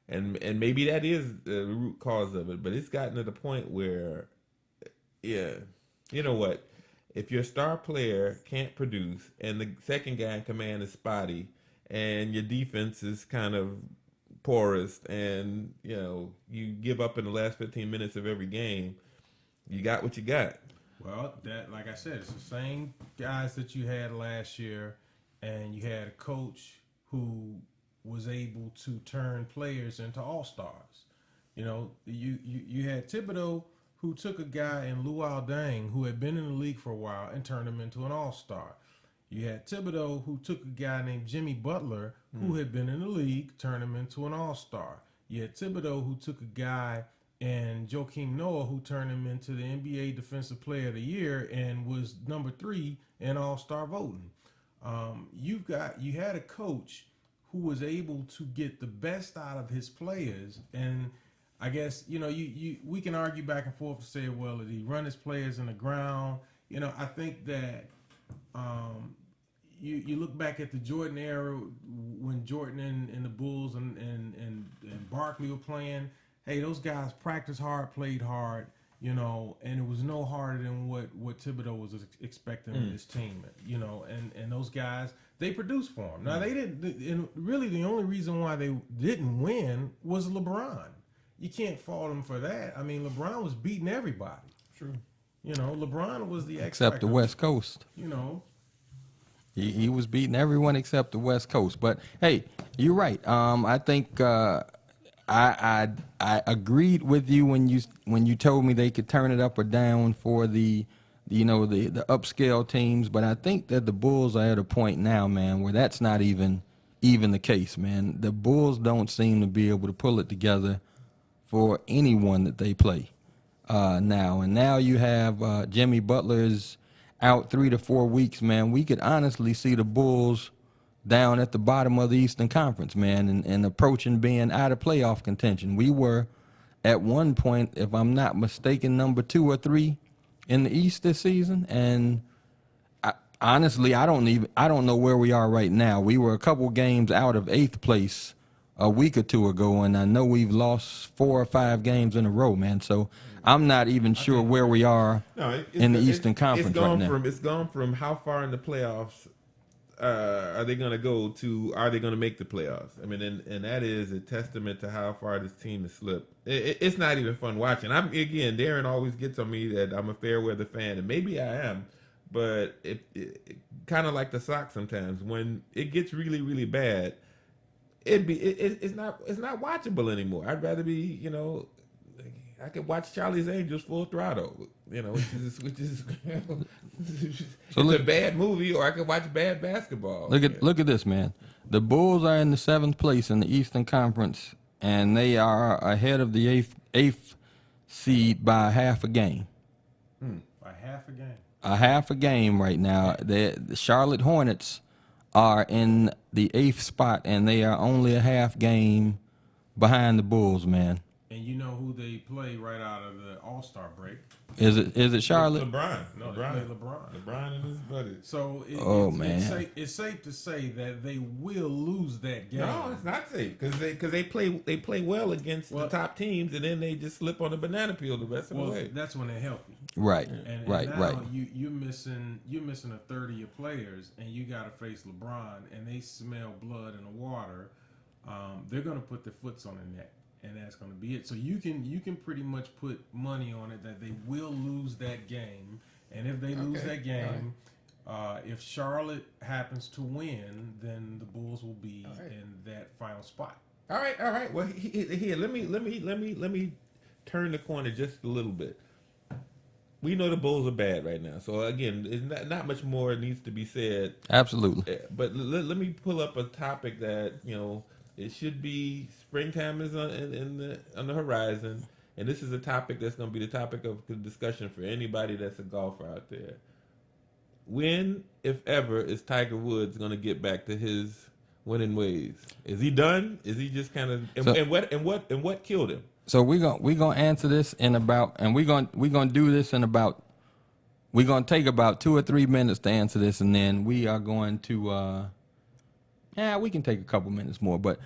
and maybe that is the root cause of it. But it's gotten to the point where, yeah, you know what? If your star player can't produce and the second guy in command is spotty and your defense is kind of poorest, and you give up in the last 15 minutes of every game, you got what you got. Well, that, like I said, it's the same guys that you had last year, and you had a coach who was able to turn players into all-stars. You had Thibodeau, who took a guy in Luol Deng who had been in the league for a while and turned him into an all-star. You had Thibodeau, who took a guy named Jimmy Butler, who had been in the league, turned him into an all-star. You had Thibodeau, who took a guy and Joakim Noah, who turned him into the NBA Defensive Player of the Year and was number 3 in all-star voting. You had a coach who was able to get the best out of his players, and I guess we can argue back and forth to say, well, did he run his players in the ground? I think that you look back at the Jordan era when Jordan and the Bulls and Barkley were playing. Hey, those guys practiced hard, played hard, and it was no harder than what Thibodeau was expecting of his team, and those guys, they produced for him. Now, they didn't, and really the only reason why they didn't win was LeBron. You can't fault him for that. I mean, LeBron was beating everybody. True. LeBron was the except the West Coast. He was beating everyone except the West Coast. But hey, you're right. I think I agreed with you when you told me they could turn it up or down for the upscale teams. But I think that the Bulls are at a point now, man, where that's not even the case, man. The Bulls don't seem to be able to pull it together for anyone that they play now. And now you have Jimmy Butler's out 3 to 4 weeks, man. We could honestly see the Bulls down at the bottom of the Eastern Conference, man, and approaching being out of playoff contention. We were at one point, if I'm not mistaken, number 2 or 3 in the East this season. And honestly, I don't know where we are right now. We were a couple games out of 8th place a week or two ago, and I know we've lost 4 or 5 games in a row, man. So I'm not even sure where we are in the Eastern Conference right now. It's gone from how far in the playoffs are they going to go to are they going to make the playoffs? I mean, and that is a testament to how far this team has slipped. It's not even fun watching. Darren always gets on me that I'm a fair weather fan, and maybe I am, but it kind of like the Sox sometimes. When it gets really, really bad, it's not watchable anymore. I'd rather be, I could watch Charlie's Angels full throttle, which is it's a bad movie, or I could watch bad basketball. Look at this, man. The Bulls are in the 7th place in the Eastern Conference, and they are ahead of the eighth seed by half a game. By half a game. A half a game right now. The Charlotte Hornets are in the 8th spot, and they are only a half game behind the Bulls, man. And you know who they play right out of the All-Star break? Is it Charlotte? LeBron. No, they play LeBron. LeBron and his buddies. So it's safe to say that they will lose that game. No, it's not safe because they play well against the top teams, and then they just slip on the banana peel the rest of the way. That's when they're healthy. Right. And right. You're missing a third of your players, and you got to face LeBron, and they smell blood in the water. They're going to put their foots on the neck. And that's going to be it. So you can pretty much put money on it that they will lose that game. And if they lose that game, if Charlotte happens to win, then the Bulls will be in that final spot. All right. Well, here, let me turn the corner just a little bit. We know the Bulls are bad right now. So again, it's not much more needs to be said. Absolutely. But let me pull up a topic that it should be springtime is on the horizon, and this is a topic that's going to be the topic of discussion for anybody that's a golfer out there. When, if ever, is Tiger Woods going to get back to his winning ways? Is he done? Is he just kind of and what killed him? So we're gonna answer this in about, and we're gonna do this in about. We're gonna take about 2 or 3 minutes to answer this, and then we are going to. We can take a couple minutes more, but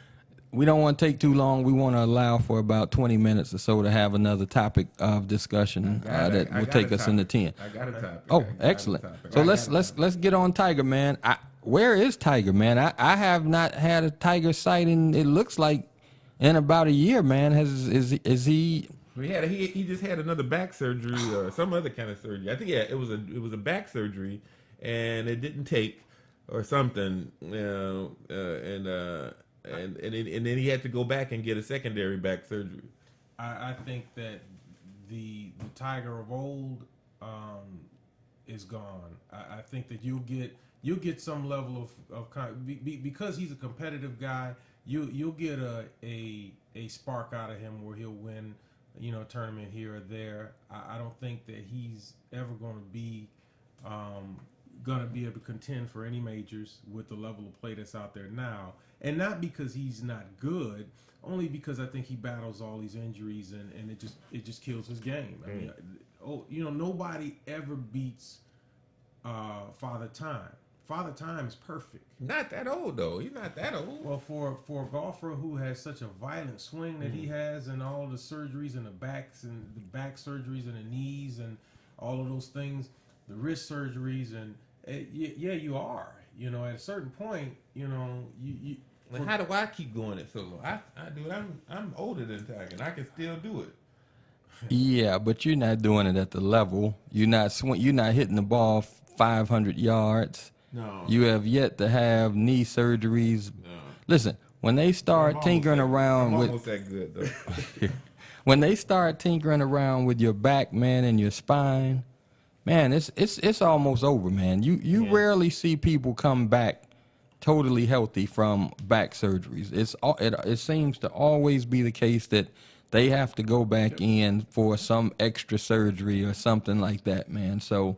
we don't want to take too long. We want to allow for about 20 minutes or so to have another topic of discussion that will take us into 10. I got a topic. Oh, excellent. So let's get on Tiger, man. Where is Tiger, man? I have not had a Tiger sighting. It looks like in about a year, man. Is he? He just had another back surgery or some other kind of surgery. I think it was a back surgery, and it didn't take or something. And then he had to go back and get a secondary back surgery. I think that the Tiger of old is gone. I think that you'll get some level because he's a competitive guy. You'll get a spark out of him where he'll win, a tournament here or there. I don't think that he's ever going to be able to contend for any majors with the level of play that's out there now, and not because he's not good, only because I think he battles all these injuries and it just kills his game. I mean, nobody ever beats Father Time. Father Time is perfect. Not that old though. He's not that old. Well, for a golfer who has such a violent swing that he has, and all the surgeries and the back surgeries and the knees and all of those things, the wrist surgeries, and you are. At a certain point, How do I keep going it so long? I do. I'm older than Tiger, and I can still do it. Yeah, but you're not doing it at the level. You're not hitting the ball 500 yards. No. You have yet to have knee surgeries. No. Listen, when they start tinkering around I'm with almost that good though. when they start tinkering around with your back, man, and your spine, man, it's almost over, man. You rarely see people come back totally healthy from back surgeries. It seems to always be the case that they have to go back in for some extra surgery or something like that, man. So,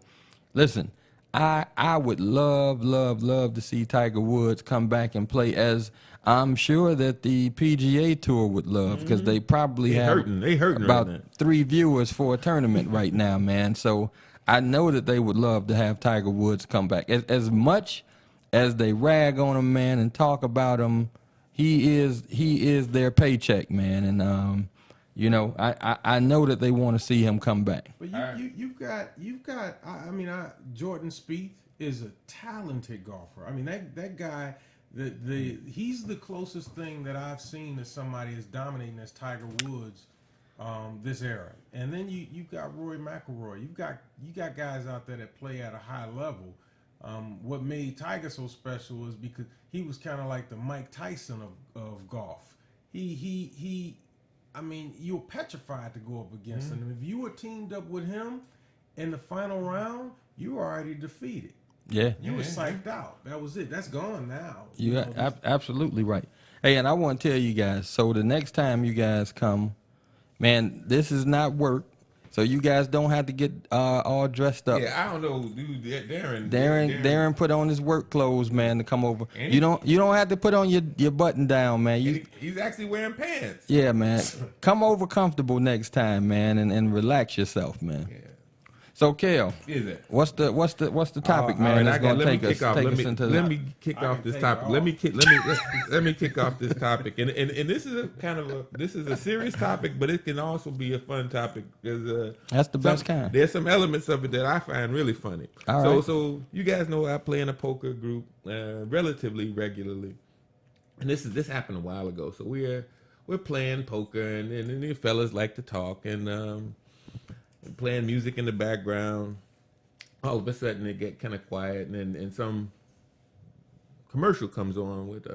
listen, I would love to see Tiger Woods come back and play, as I'm sure that the PGA Tour would love, because they probably They hurting about right now. 3 viewers for a tournament right now, man. So I know that they would love to have Tiger Woods come back. As much as they rag on him, man, and talk about him, he is their paycheck, man. And I know that they want to see him come back. But you've got. Jordan Spieth is a talented golfer. I mean, that guy, he's the closest thing that I've seen to somebody as dominating as Tiger Woods, this era. And then you've got Rory McIlroy. You got guys out there that play at a high level. What made Tiger so special was because he was kind of like the Mike Tyson of golf. You were petrified to go up against him. If you were teamed up with him in the final round, you were already defeated. Yeah. You were psyched out. That was it. That's gone now. You're absolutely right. Hey, and I want to tell you guys, so the next time you guys come, man, this is not work. So you guys don't have to get all dressed up. Yeah, I don't know, dude. Darren put on his work clothes, man, to come over. You don't have to put on your button down, man. He's actually wearing pants. Yeah, man. Come over comfortable next time, man, and relax yourself, man. Yeah. So, Kel, Is it? what's the topic, man? That's gonna take us into Let me kick off this topic. Let me kick off this topic. And this is a serious topic, but it can also be a fun topic. That's the best kind. There's some elements of it that I find really funny. All right. So you guys know I play in a poker group relatively regularly, and this happened a while ago. So we're playing poker, and the fellas like to talk and. Playing music in the background. All of a sudden, it get kind of quiet, and some commercial comes on with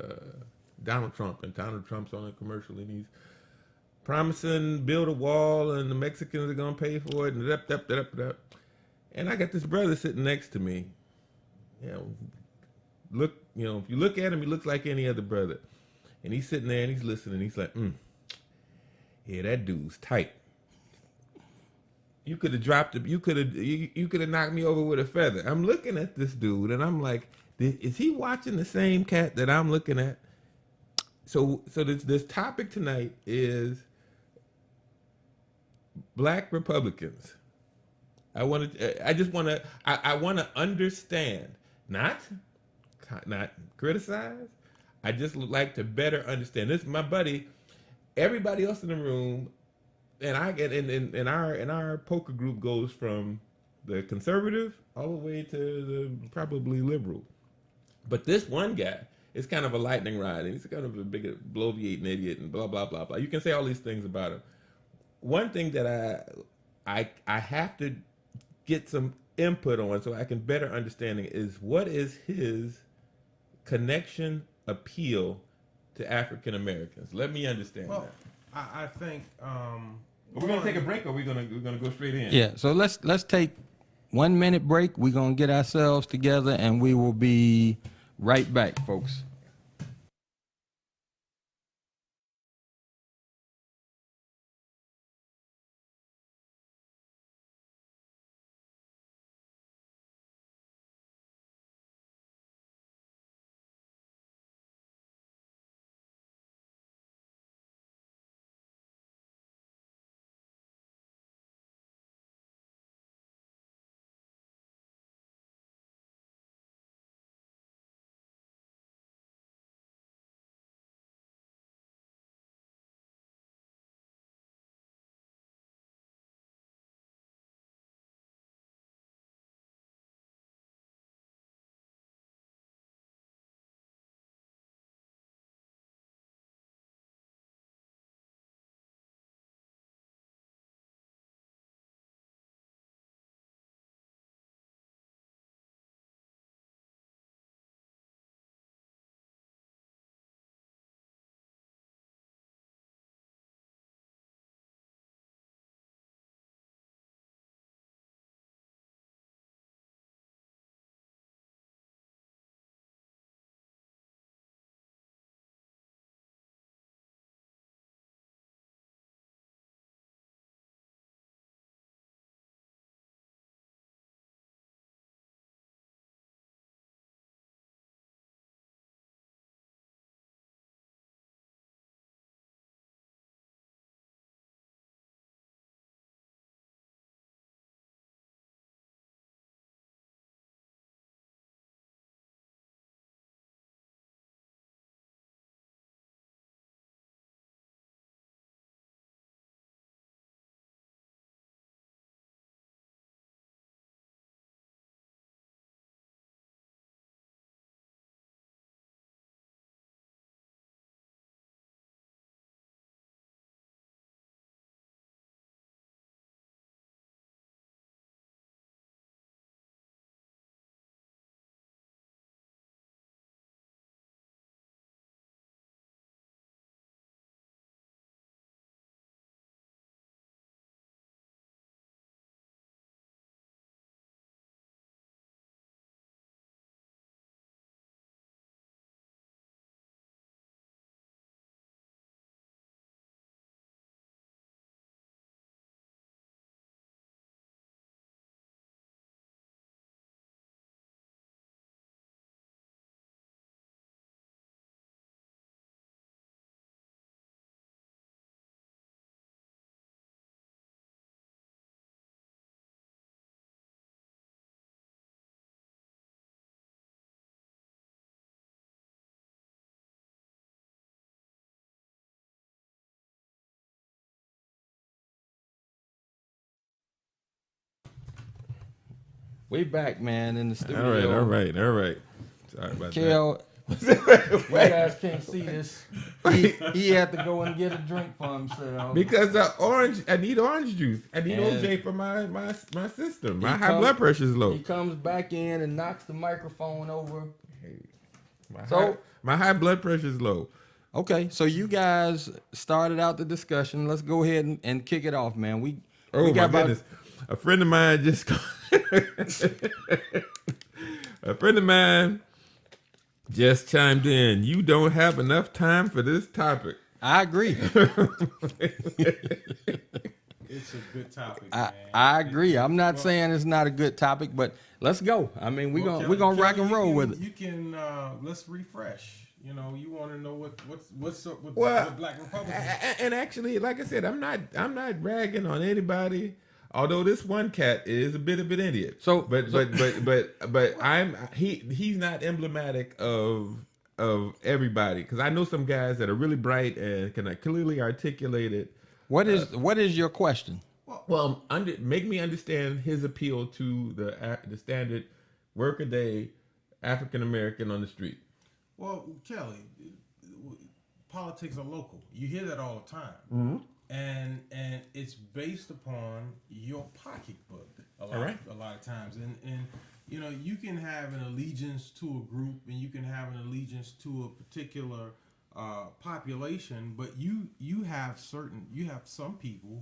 Donald Trump, and Donald Trump's on a commercial, and he's promising build a wall, and the Mexicans are gonna pay for it, and up. And I got this brother sitting next to me. If you look at him, he looks like any other brother, and he's sitting there and he's listening. He's like, yeah, that dude's tight. You could have dropped it. You could have knocked me over with a feather. I'm looking at this dude, and I'm like, is he watching the same cat that I'm looking at? So this topic tonight is Black Republicans. I want to understand, not criticize. I just would like to better understand. This is my buddy. Everybody else in the room. And I get in our poker group goes from the conservative all the way to the probably liberal. But this one guy, it's kind of a lightning rod, and he's kind of a big bloviating idiot, and blah blah blah blah. You can say all these things about him. One thing that I have to get some input on so I can better understanding is what is his connection appeal to African Americans. Let me understand Well, that. I think We're gonna take a break, or we're gonna go straight in. Yeah, so let's take 1 minute break. We're gonna get ourselves together, and we will be right back, folks. We back, man, in the studio. All right. Sorry about Kel, you guys can't see this. He had to go and get a drink for himself. Because I need orange juice. I need And OJ for my system. My he high comes- blood pressure is low. He comes back in and knocks the microphone over. My my high blood pressure is low. Okay, so you guys started out the discussion. Let's go ahead and kick it off, man. We Oh got my about- goodness! A friend of mine just a friend of mine just chimed in. You don't have enough time for this topic. I agree. it's a good topic. Man. I agree. I'm not saying it's not a good topic, but let's go. I mean, we're gonna rock and roll with it. You can let's refresh. You know, you want to know what's up with Well, the Black Republicans. And actually, like I said, I'm not ragging on anybody. Although this one cat is a bit of an idiot. But he's not emblematic of everybody, because I know some guys that are really bright and can clearly articulate it. What is your question? Well, make me understand his appeal to the standard workaday African American on the street. Well, Kelly, politics are local. You hear that all the time, and it's based upon your pocketbook a lot of times, and you know you can have an allegiance to a group, and you can have an allegiance to a particular population, but you have some people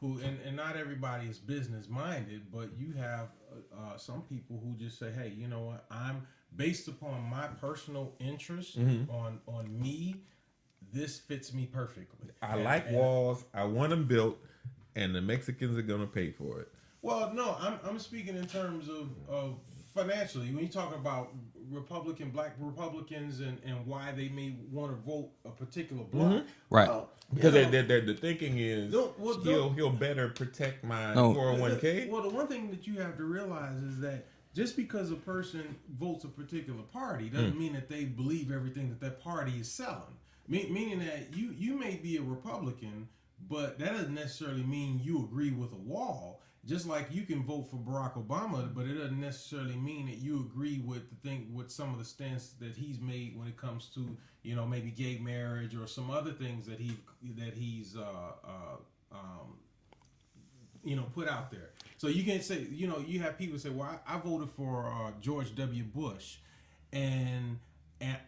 who and not everybody is business minded, but you have some people who just say, hey, you know what, I'm based upon my personal interest on me, this fits me perfectly. I like walls. I want them built, and the Mexicans are gonna pay for it. Well, no, I'm speaking in terms of financially. When you talk about black Republicans, and why they may want to vote a particular block, right? Because the thinking is he'll better protect my 401k. Well, the one thing that you have to realize is that just because a person votes a particular party doesn't mean that they believe everything that party is selling. Meaning that you may be a Republican, but that doesn't necessarily mean you agree with a wall. Just like you can vote for Barack Obama, but it doesn't necessarily mean that you agree with some of the stance that he's made when it comes to, you know, maybe gay marriage or some other things that he's put out there. So you can say, you know, you have people say, well, I voted for George W. Bush, and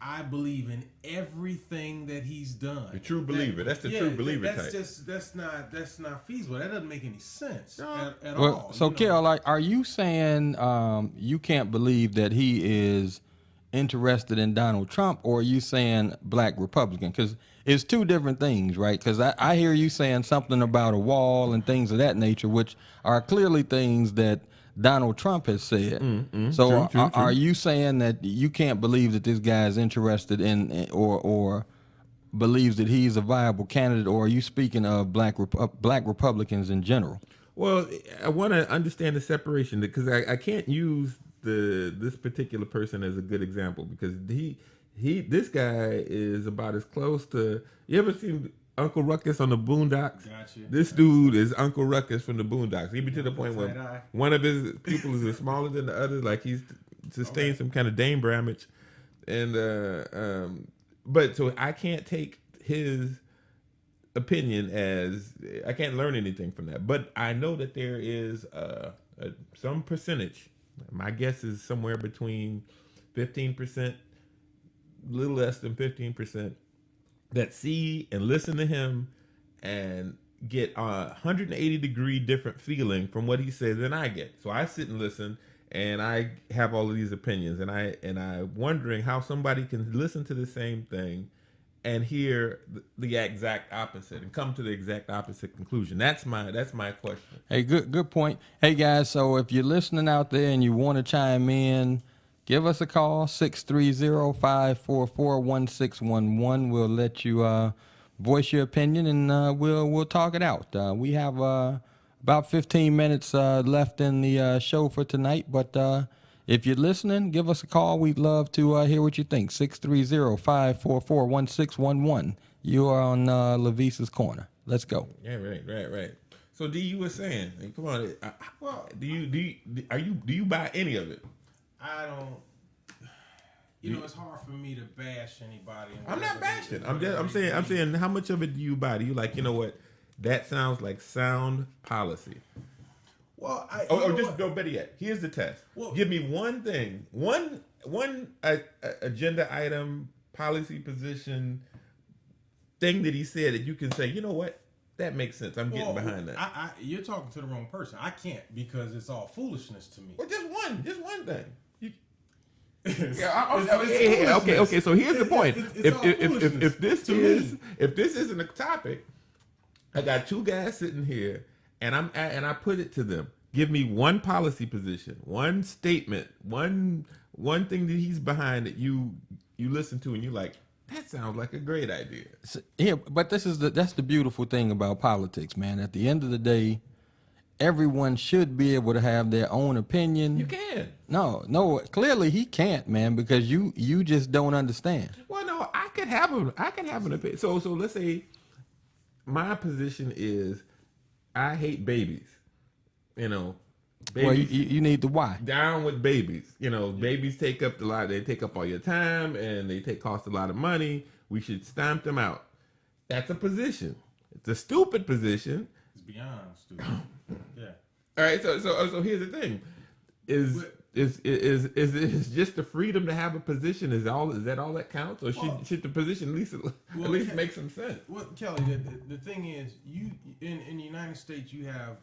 I believe in everything that he's done. The true believer. That's the true believer type. That's not feasible. That doesn't make any sense at all. So, Kel, like, are you saying you can't believe that he is interested in Donald Trump, or are you saying black Republican? Because it's two different things, right? Because I hear you saying something about a wall and things of that nature, which are clearly things that Donald Trump has said. So true. Are you saying that you can't believe that this guy is interested in or believes that he's a viable candidate, or are you speaking of black Republicans in general? Well, I want to understand the separation, because I can't use this particular person as a good example, because this guy is about as close to, you ever seen Uncle Ruckus on the Boondocks? Gotcha. This dude is Uncle Ruckus from the Boondocks. Even to the point where one of his pupils is smaller than the other, like he's sustained some kind of Dane Bramage. And but so I can't take his opinion as, I can't learn anything from that. But I know that there is some percentage. My guess is somewhere between 15%, a little less than 15%, that see and listen to him and get a 180-degree different feeling from what he says than I get. So I sit and listen, and I have all of these opinions, and I'm wondering how somebody can listen to the same thing and hear the exact opposite and come to the exact opposite conclusion. That's my question. Hey, good point. Hey guys, so if you're listening out there and you want to chime in, give us a call, 630-544-1611. We'll let you voice your opinion, and we'll talk it out. We have about 15 minutes left in the show for tonight, but if you're listening, give us a call. We'd love to hear what you think. 630-544-1611. You are on Lovise's Corner. Let's go. Yeah, right. So D, you were saying, come on, Well, do you buy any of it? I don't. You know, it's hard for me to bash anybody. I'm not bashing. I'm saying, how much of it do you buy? Do you like, you know what? That sounds like sound policy. Well, better yet, here's the test. Well, give me one thing, one agenda item, policy position, thing that he said that you can say, you know what? That makes sense. I'm getting behind that. You're talking to the wrong person. I can't, because it's all foolishness to me. Well, just one thing. Okay. So here's the point. If this isn't a topic, I got two guys sitting here, and I put it to them. Give me one policy position, one statement, one thing that he's behind that you listen to and you like. That sounds like a great idea. Yeah, but that's the beautiful thing about politics, man. At the end of the day, everyone should be able to have their own opinion. You can. No, clearly he can't, man, because you just don't understand. Well, no, I could have an opinion. So let's say my position is I hate babies. You know, Well, Babies, you need the why. down with babies. You know, babies take up a lot. They take up all your time, and they cost a lot of money. We should stamp them out. That's a position. It's a stupid position. It's beyond stupid. Yeah. All right. So here's the thing: is just the freedom to have a position? Is that all that counts, or should the position at least make some sense? Well, Kelly, the thing is, you in the United States, you have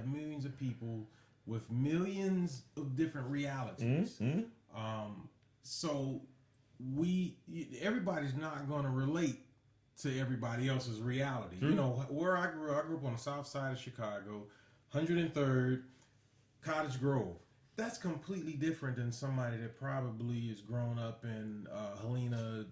millions of people with millions of different realities. So everybody's not going to relate to everybody else's reality. You know, where I grew up on the south side of Chicago, 103rd, Cottage Grove. That's completely different than somebody that probably is grown up in Helena,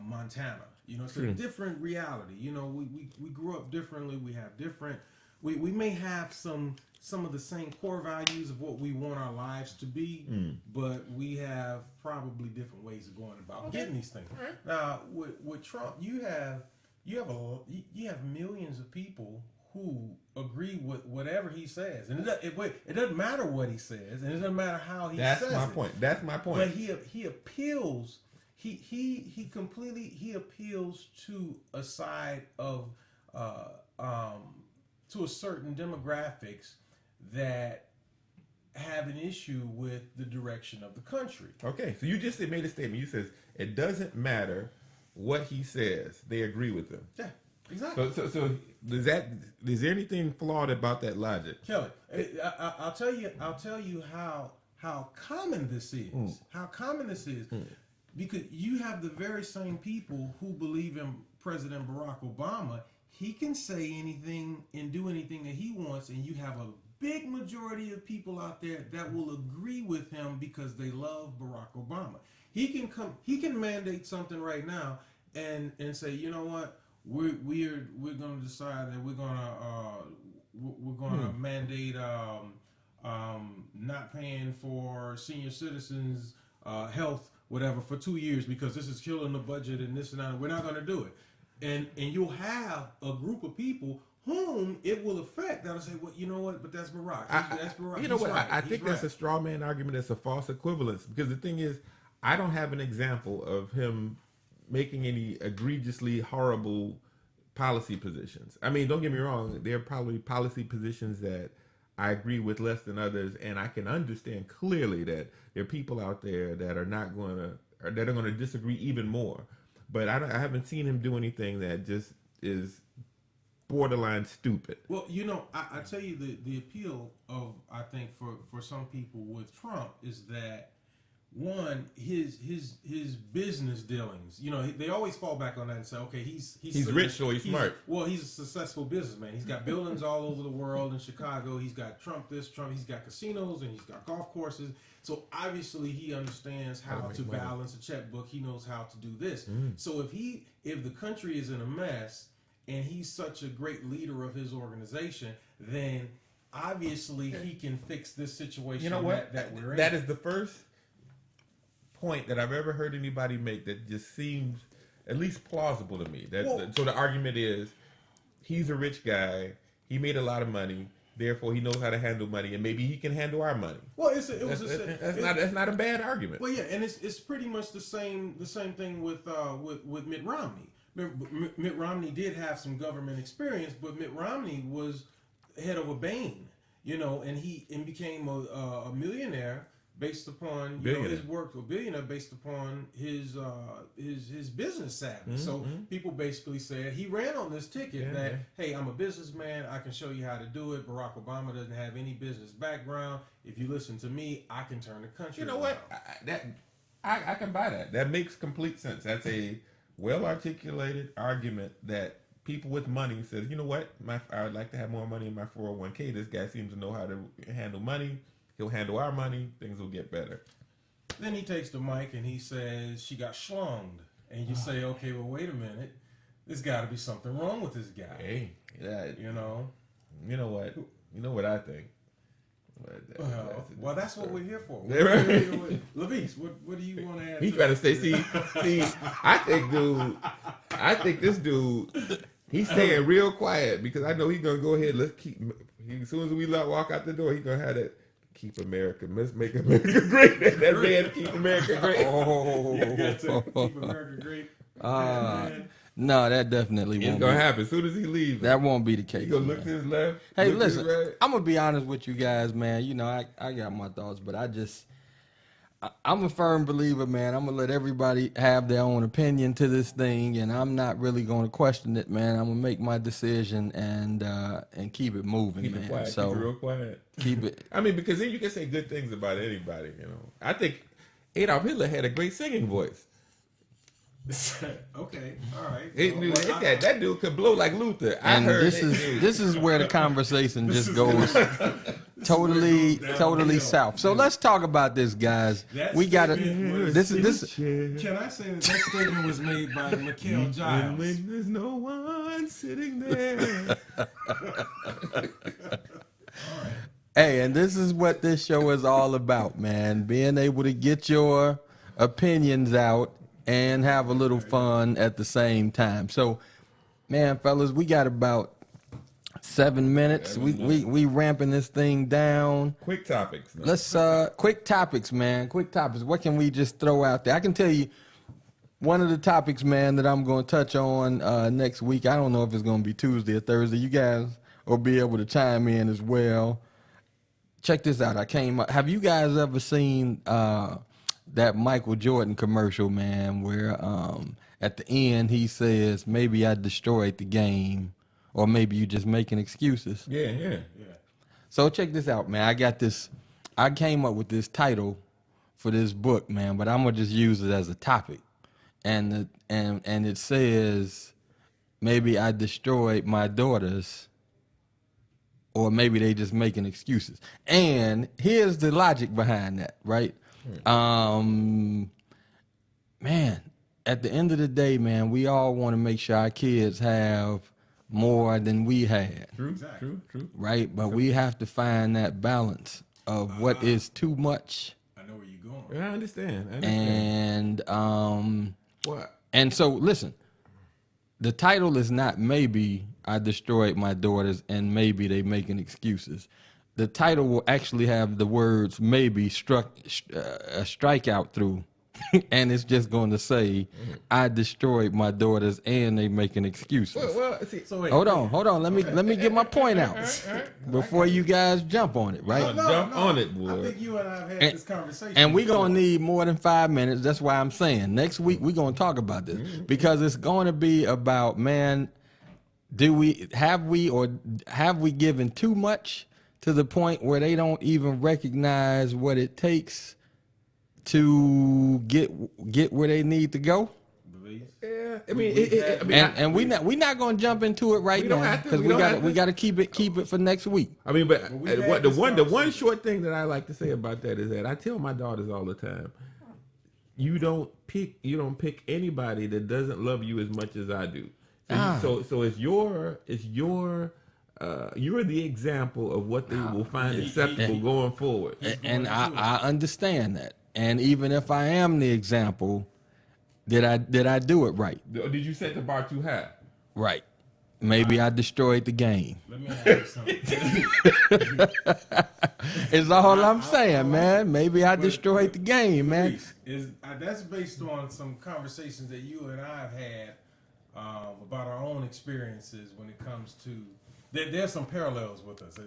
Montana. You know, it's a different reality. You know, we grew up differently. We have different. We may have some of the same core values of what we want our lives to be, but we have probably different ways of going about getting these things. Right. Now, with Trump, you have millions of people who agree with whatever he says, and it doesn't matter what he says, and it doesn't matter how he says it. That's my point. But he appeals. He completely appeals to a side of to a certain demographics that have an issue with the direction of the country. Okay, so you just made a statement. You says it doesn't matter what he says; they agree with him. Yeah. Exactly. So is there anything flawed about that logic? Kelly, I'll tell you how common this is. How common this is, because you have the very same people who believe in President Barack Obama. He can say anything and do anything that he wants, and you have a big majority of people out there that will agree with him because they love Barack Obama. He can mandate something right now and say, you know what? We're going to decide that we're going to mandate not paying for senior citizens health whatever for 2 years because this is killing the budget and this and that. We're not going to do it, and you'll have a group of people whom it will affect. That'll say, well, you know what? But that's Barack. That's Barack. You know what? I think that's a straw man argument. That's a false equivalence because the thing is, I don't have an example of him making any egregiously horrible policy positions. I mean, don't get me wrong, there are probably policy positions that I agree with less than others, and I can understand clearly that there are people out there that are going to disagree even more. But I haven't seen him do anything that just is borderline stupid. Well, you know, I tell you the appeal of, I think, for some people with Trump is that, one, his business dealings. You know, they always fall back on that and say, okay, he's rich, so he's smart. Well, he's a successful businessman. He's got buildings all over the world. In Chicago, he's got Trump. He's got casinos and he's got golf courses. So obviously, he understands how to balance a checkbook. He knows how to do this. So if the country is in a mess and he's such a great leader of his organization, then obviously he can fix this situation. You know what? That we're in. That is the first point that I've ever heard anybody make that just seems at least plausible to me. So the argument is, he's a rich guy, he made a lot of money, therefore he knows how to handle money, and maybe he can handle our money. Well, that's not a bad argument. Well, yeah, and it's pretty much the same thing with Mitt Romney. Mitt Romney did have some government experience, but Mitt Romney was head of a Bain, you know, and he became a millionaire based upon his work, a billionaire based upon his business savvy. So people basically said he ran on this ticket hey, I'm a businessman, I can show you how to do it. Barack Obama doesn't have any business background. If you listen to me, I can turn the country around. You know what? I can buy that. That makes complete sense. That's a well articulated argument that people with money says, you know what? I would like to have more money in my 401k. This guy seems to know how to handle money. He'll handle our money. Things will get better. Then he takes the mic and he says, she got schlonged. And you say, okay, well, wait a minute. There's got to be something wrong with this guy. Hey, you know? You know what? You know what I think? Well, that's what we're here for. Lovise, what do you want to add? He's trying to say, see, I think this dude, he's staying real quiet because I know he's going to go ahead. As soon as we walk out the door, he gonna have that "Keep America, let's make America great." That man, "Keep America great." Keep America great. Man. No, that definitely It's won't gonna be. happen as soon as he leaves. That won't be the case. He gonna look man. to his left. Hey, look to his listen, right. I'm gonna be honest with you guys, man. You know, I got my thoughts, but I'm a firm believer, man. I'm gonna let everybody have their own opinion to this thing, and I'm not really gonna question it, man. I'm gonna make my decision and keep it moving, Keep man. it quiet. So Keep it real quiet. keep it. I mean, because then you can say good things about anybody. You know, I think Adolf Hitler had a great singing voice. Okay, all right. That dude could blow like Luther. I And heard this is where the conversation just goes totally south. So let's talk about this, guys. We got to this. Can I say that statement was made by Mikhail Giles? When there's no one sitting there. Hey, and this is what this show is all about, man. Being able to get your opinions out and have a little fun at the same time. So, man, fellas, we got about 7 minutes. We ramping this thing down. Quick topics. No? Let's quick topics, man. Quick topics. What can we just throw out there? I can tell you one of the topics, man, that I'm going to touch on next week. I don't know if it's going to be Tuesday or Thursday. You guys will be able to chime in as well. Check this out. Have you guys ever seen that Michael Jordan commercial, man, where at the end he says, maybe I destroyed the game, or maybe you just making excuses? Yeah. So check this out, man. I came up with this title for this book, man, but I'm gonna just use it as a topic. And it says, maybe I destroyed my daughters, or maybe they just making excuses. And here's the logic behind that, right? Man, at the end of the day, man, we all want to make sure our kids have more than we had. True. Right? But we have to find that balance of what is too much. I know where you're going. Yeah, I understand. And so listen, the title is not maybe I destroyed my daughters and maybe they making excuses. The title will actually have the words maybe struck a strikeout through, and it's just going to say, I destroyed my daughters and they making excuses. Well, see, So wait, Hold on. Let me get my point out before you guys jump on it, right? jump on it, boy. I think you and I have had this conversation. And we're going to need more than 5 minutes. That's why I'm saying next week we're going to talk about this because it's going to be about, man, have we given too much to the point where they don't even recognize what it takes to get where they need to go? Yeah, I mean, we're not going to jump into it right now because we got to keep it for next week. I mean, but the one short thing that I like to say about that is that I tell my daughters all the time, you don't pick anybody that doesn't love you as much as I do. So you're the example of what they will find acceptable going forward. And I understand that. And even if I am the example, did I do it right? Did you set the bar too high? Right. Maybe I destroyed the game. Let me ask you something. It's all I'm saying, man. Maybe I destroyed the game, man. That's based on some conversations that you and I have had about our own experiences when it comes to. There's some parallels with us.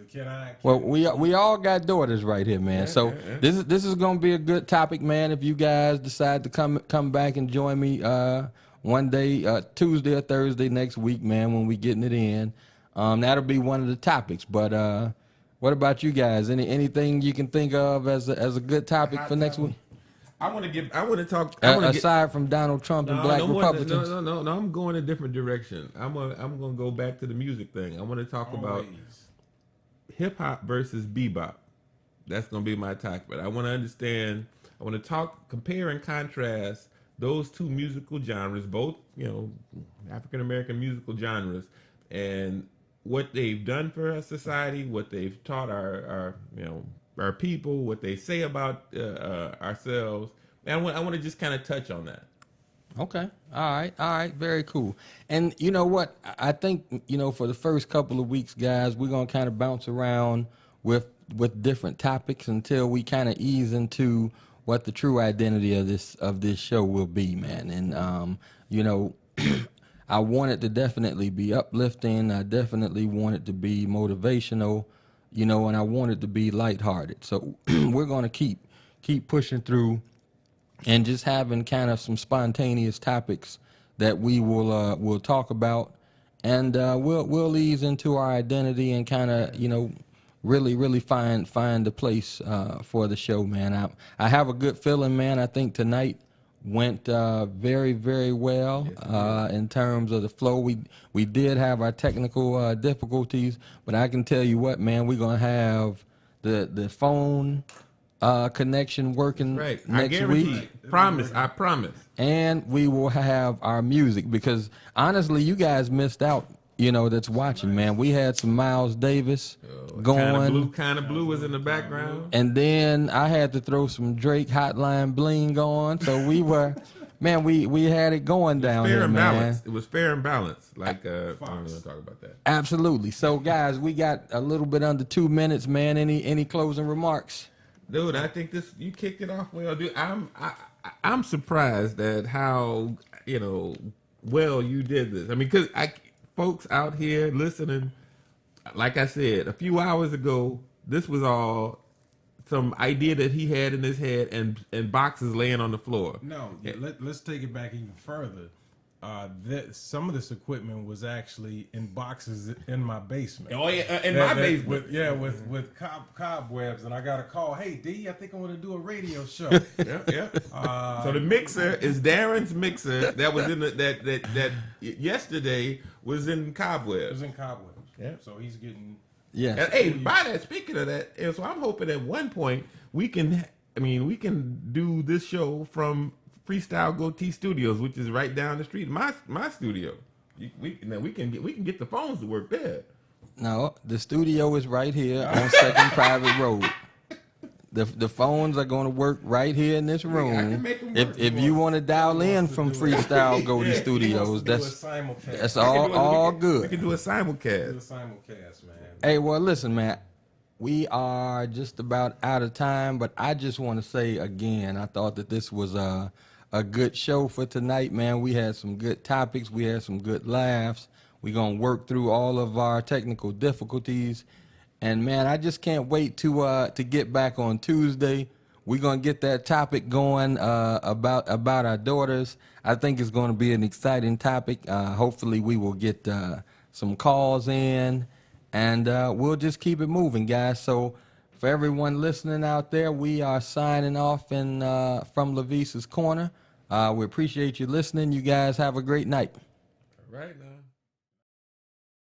Well, we all got daughters right here, man. So this is gonna be a good topic, man. If you guys decide to come back and join me one day, Tuesday or Thursday next week, man, when we getting it in, that'll be one of the topics. But what about you guys? Anything you can think of as a good topic for next week? Aside from Donald Trump and black Republicans. No. I'm going a different direction. I'm gonna go back to the music thing. I want to talk about hip hop versus bebop. That's gonna be my topic. But I want to understand. I want to compare and contrast those two musical genres, both African American musical genres, and what they've done for our society, what they've taught our people, what they say about ourselves. And I want to just kind of touch on that. Okay. All right. Very cool. And you know what? I think, for the first couple of weeks, guys, we're gonna kind of bounce around with different topics until we kind of ease into what the true identity of this show will be, man. And I want it to definitely be uplifting. I definitely want it to be motivational, and I want it to be lighthearted. So we're gonna keep pushing through and just having kind of some spontaneous topics that we will talk about, and we'll ease into our identity and kind of really find the place for the show, man. I have a good feeling, man. I think tonight went very, very well in terms of the flow. We did have our technical difficulties, but I can tell you what, man, we're gonna have the phone connection working Right. next week. I promise. And we will have our music, because honestly, you guys missed out, that's watching, man. We had some Miles Davis going. Kind of blue was in the background. And then I had to throw some Drake Hotline Bling on. So we were, man, we had it going down Fair here, and man. balanced. It was fair and balanced. Like, I'm going to talk about that. Absolutely. So, guys, we got a little bit under 2 minutes, man. Any closing remarks? Dude, I think you kicked it off well, dude. I'm surprised at how well you did this. I mean, because folks out here listening, like I said a few hours ago, this was all some idea that he had in his head and boxes laying on the floor. No, let's take it back even further. Some of this equipment was actually in boxes in my basement. Oh yeah, in my basement. With cobwebs, and I got a call. Hey D, I think I want to do a radio show. Yeah. So the mixer is Darren's mixer that was in that yesterday was in cobwebs. It was in cobwebs. Yeah. So he's getting. Yes. And, hey, by that, speaking of that, so I'm hoping at one point we can do this show from Freestyle Goatee Studios, which is right down the street, my studio. We can get the phones to work there. No, the studio is right here on Second Private Road. The phones are going to work right here in this room. I can make them work. If you want to dial in from Freestyle Goatee Studios, that's all good. We can do a simulcast. Man. Hey, well, listen, man. We are just about out of time, but I just want to say again, I thought that this was a good show for tonight, man. We had some good topics. We had some good laughs. We're going to work through all of our technical difficulties. And, man, I just can't wait to get back on Tuesday. We're going to get that topic going about our daughters. I think it's going to be an exciting topic. Hopefully we will get some calls in, and we'll just keep it moving, guys. So for everyone listening out there, we are signing off from Lovise's Corner. We appreciate you listening. You guys have a great night. All right, now.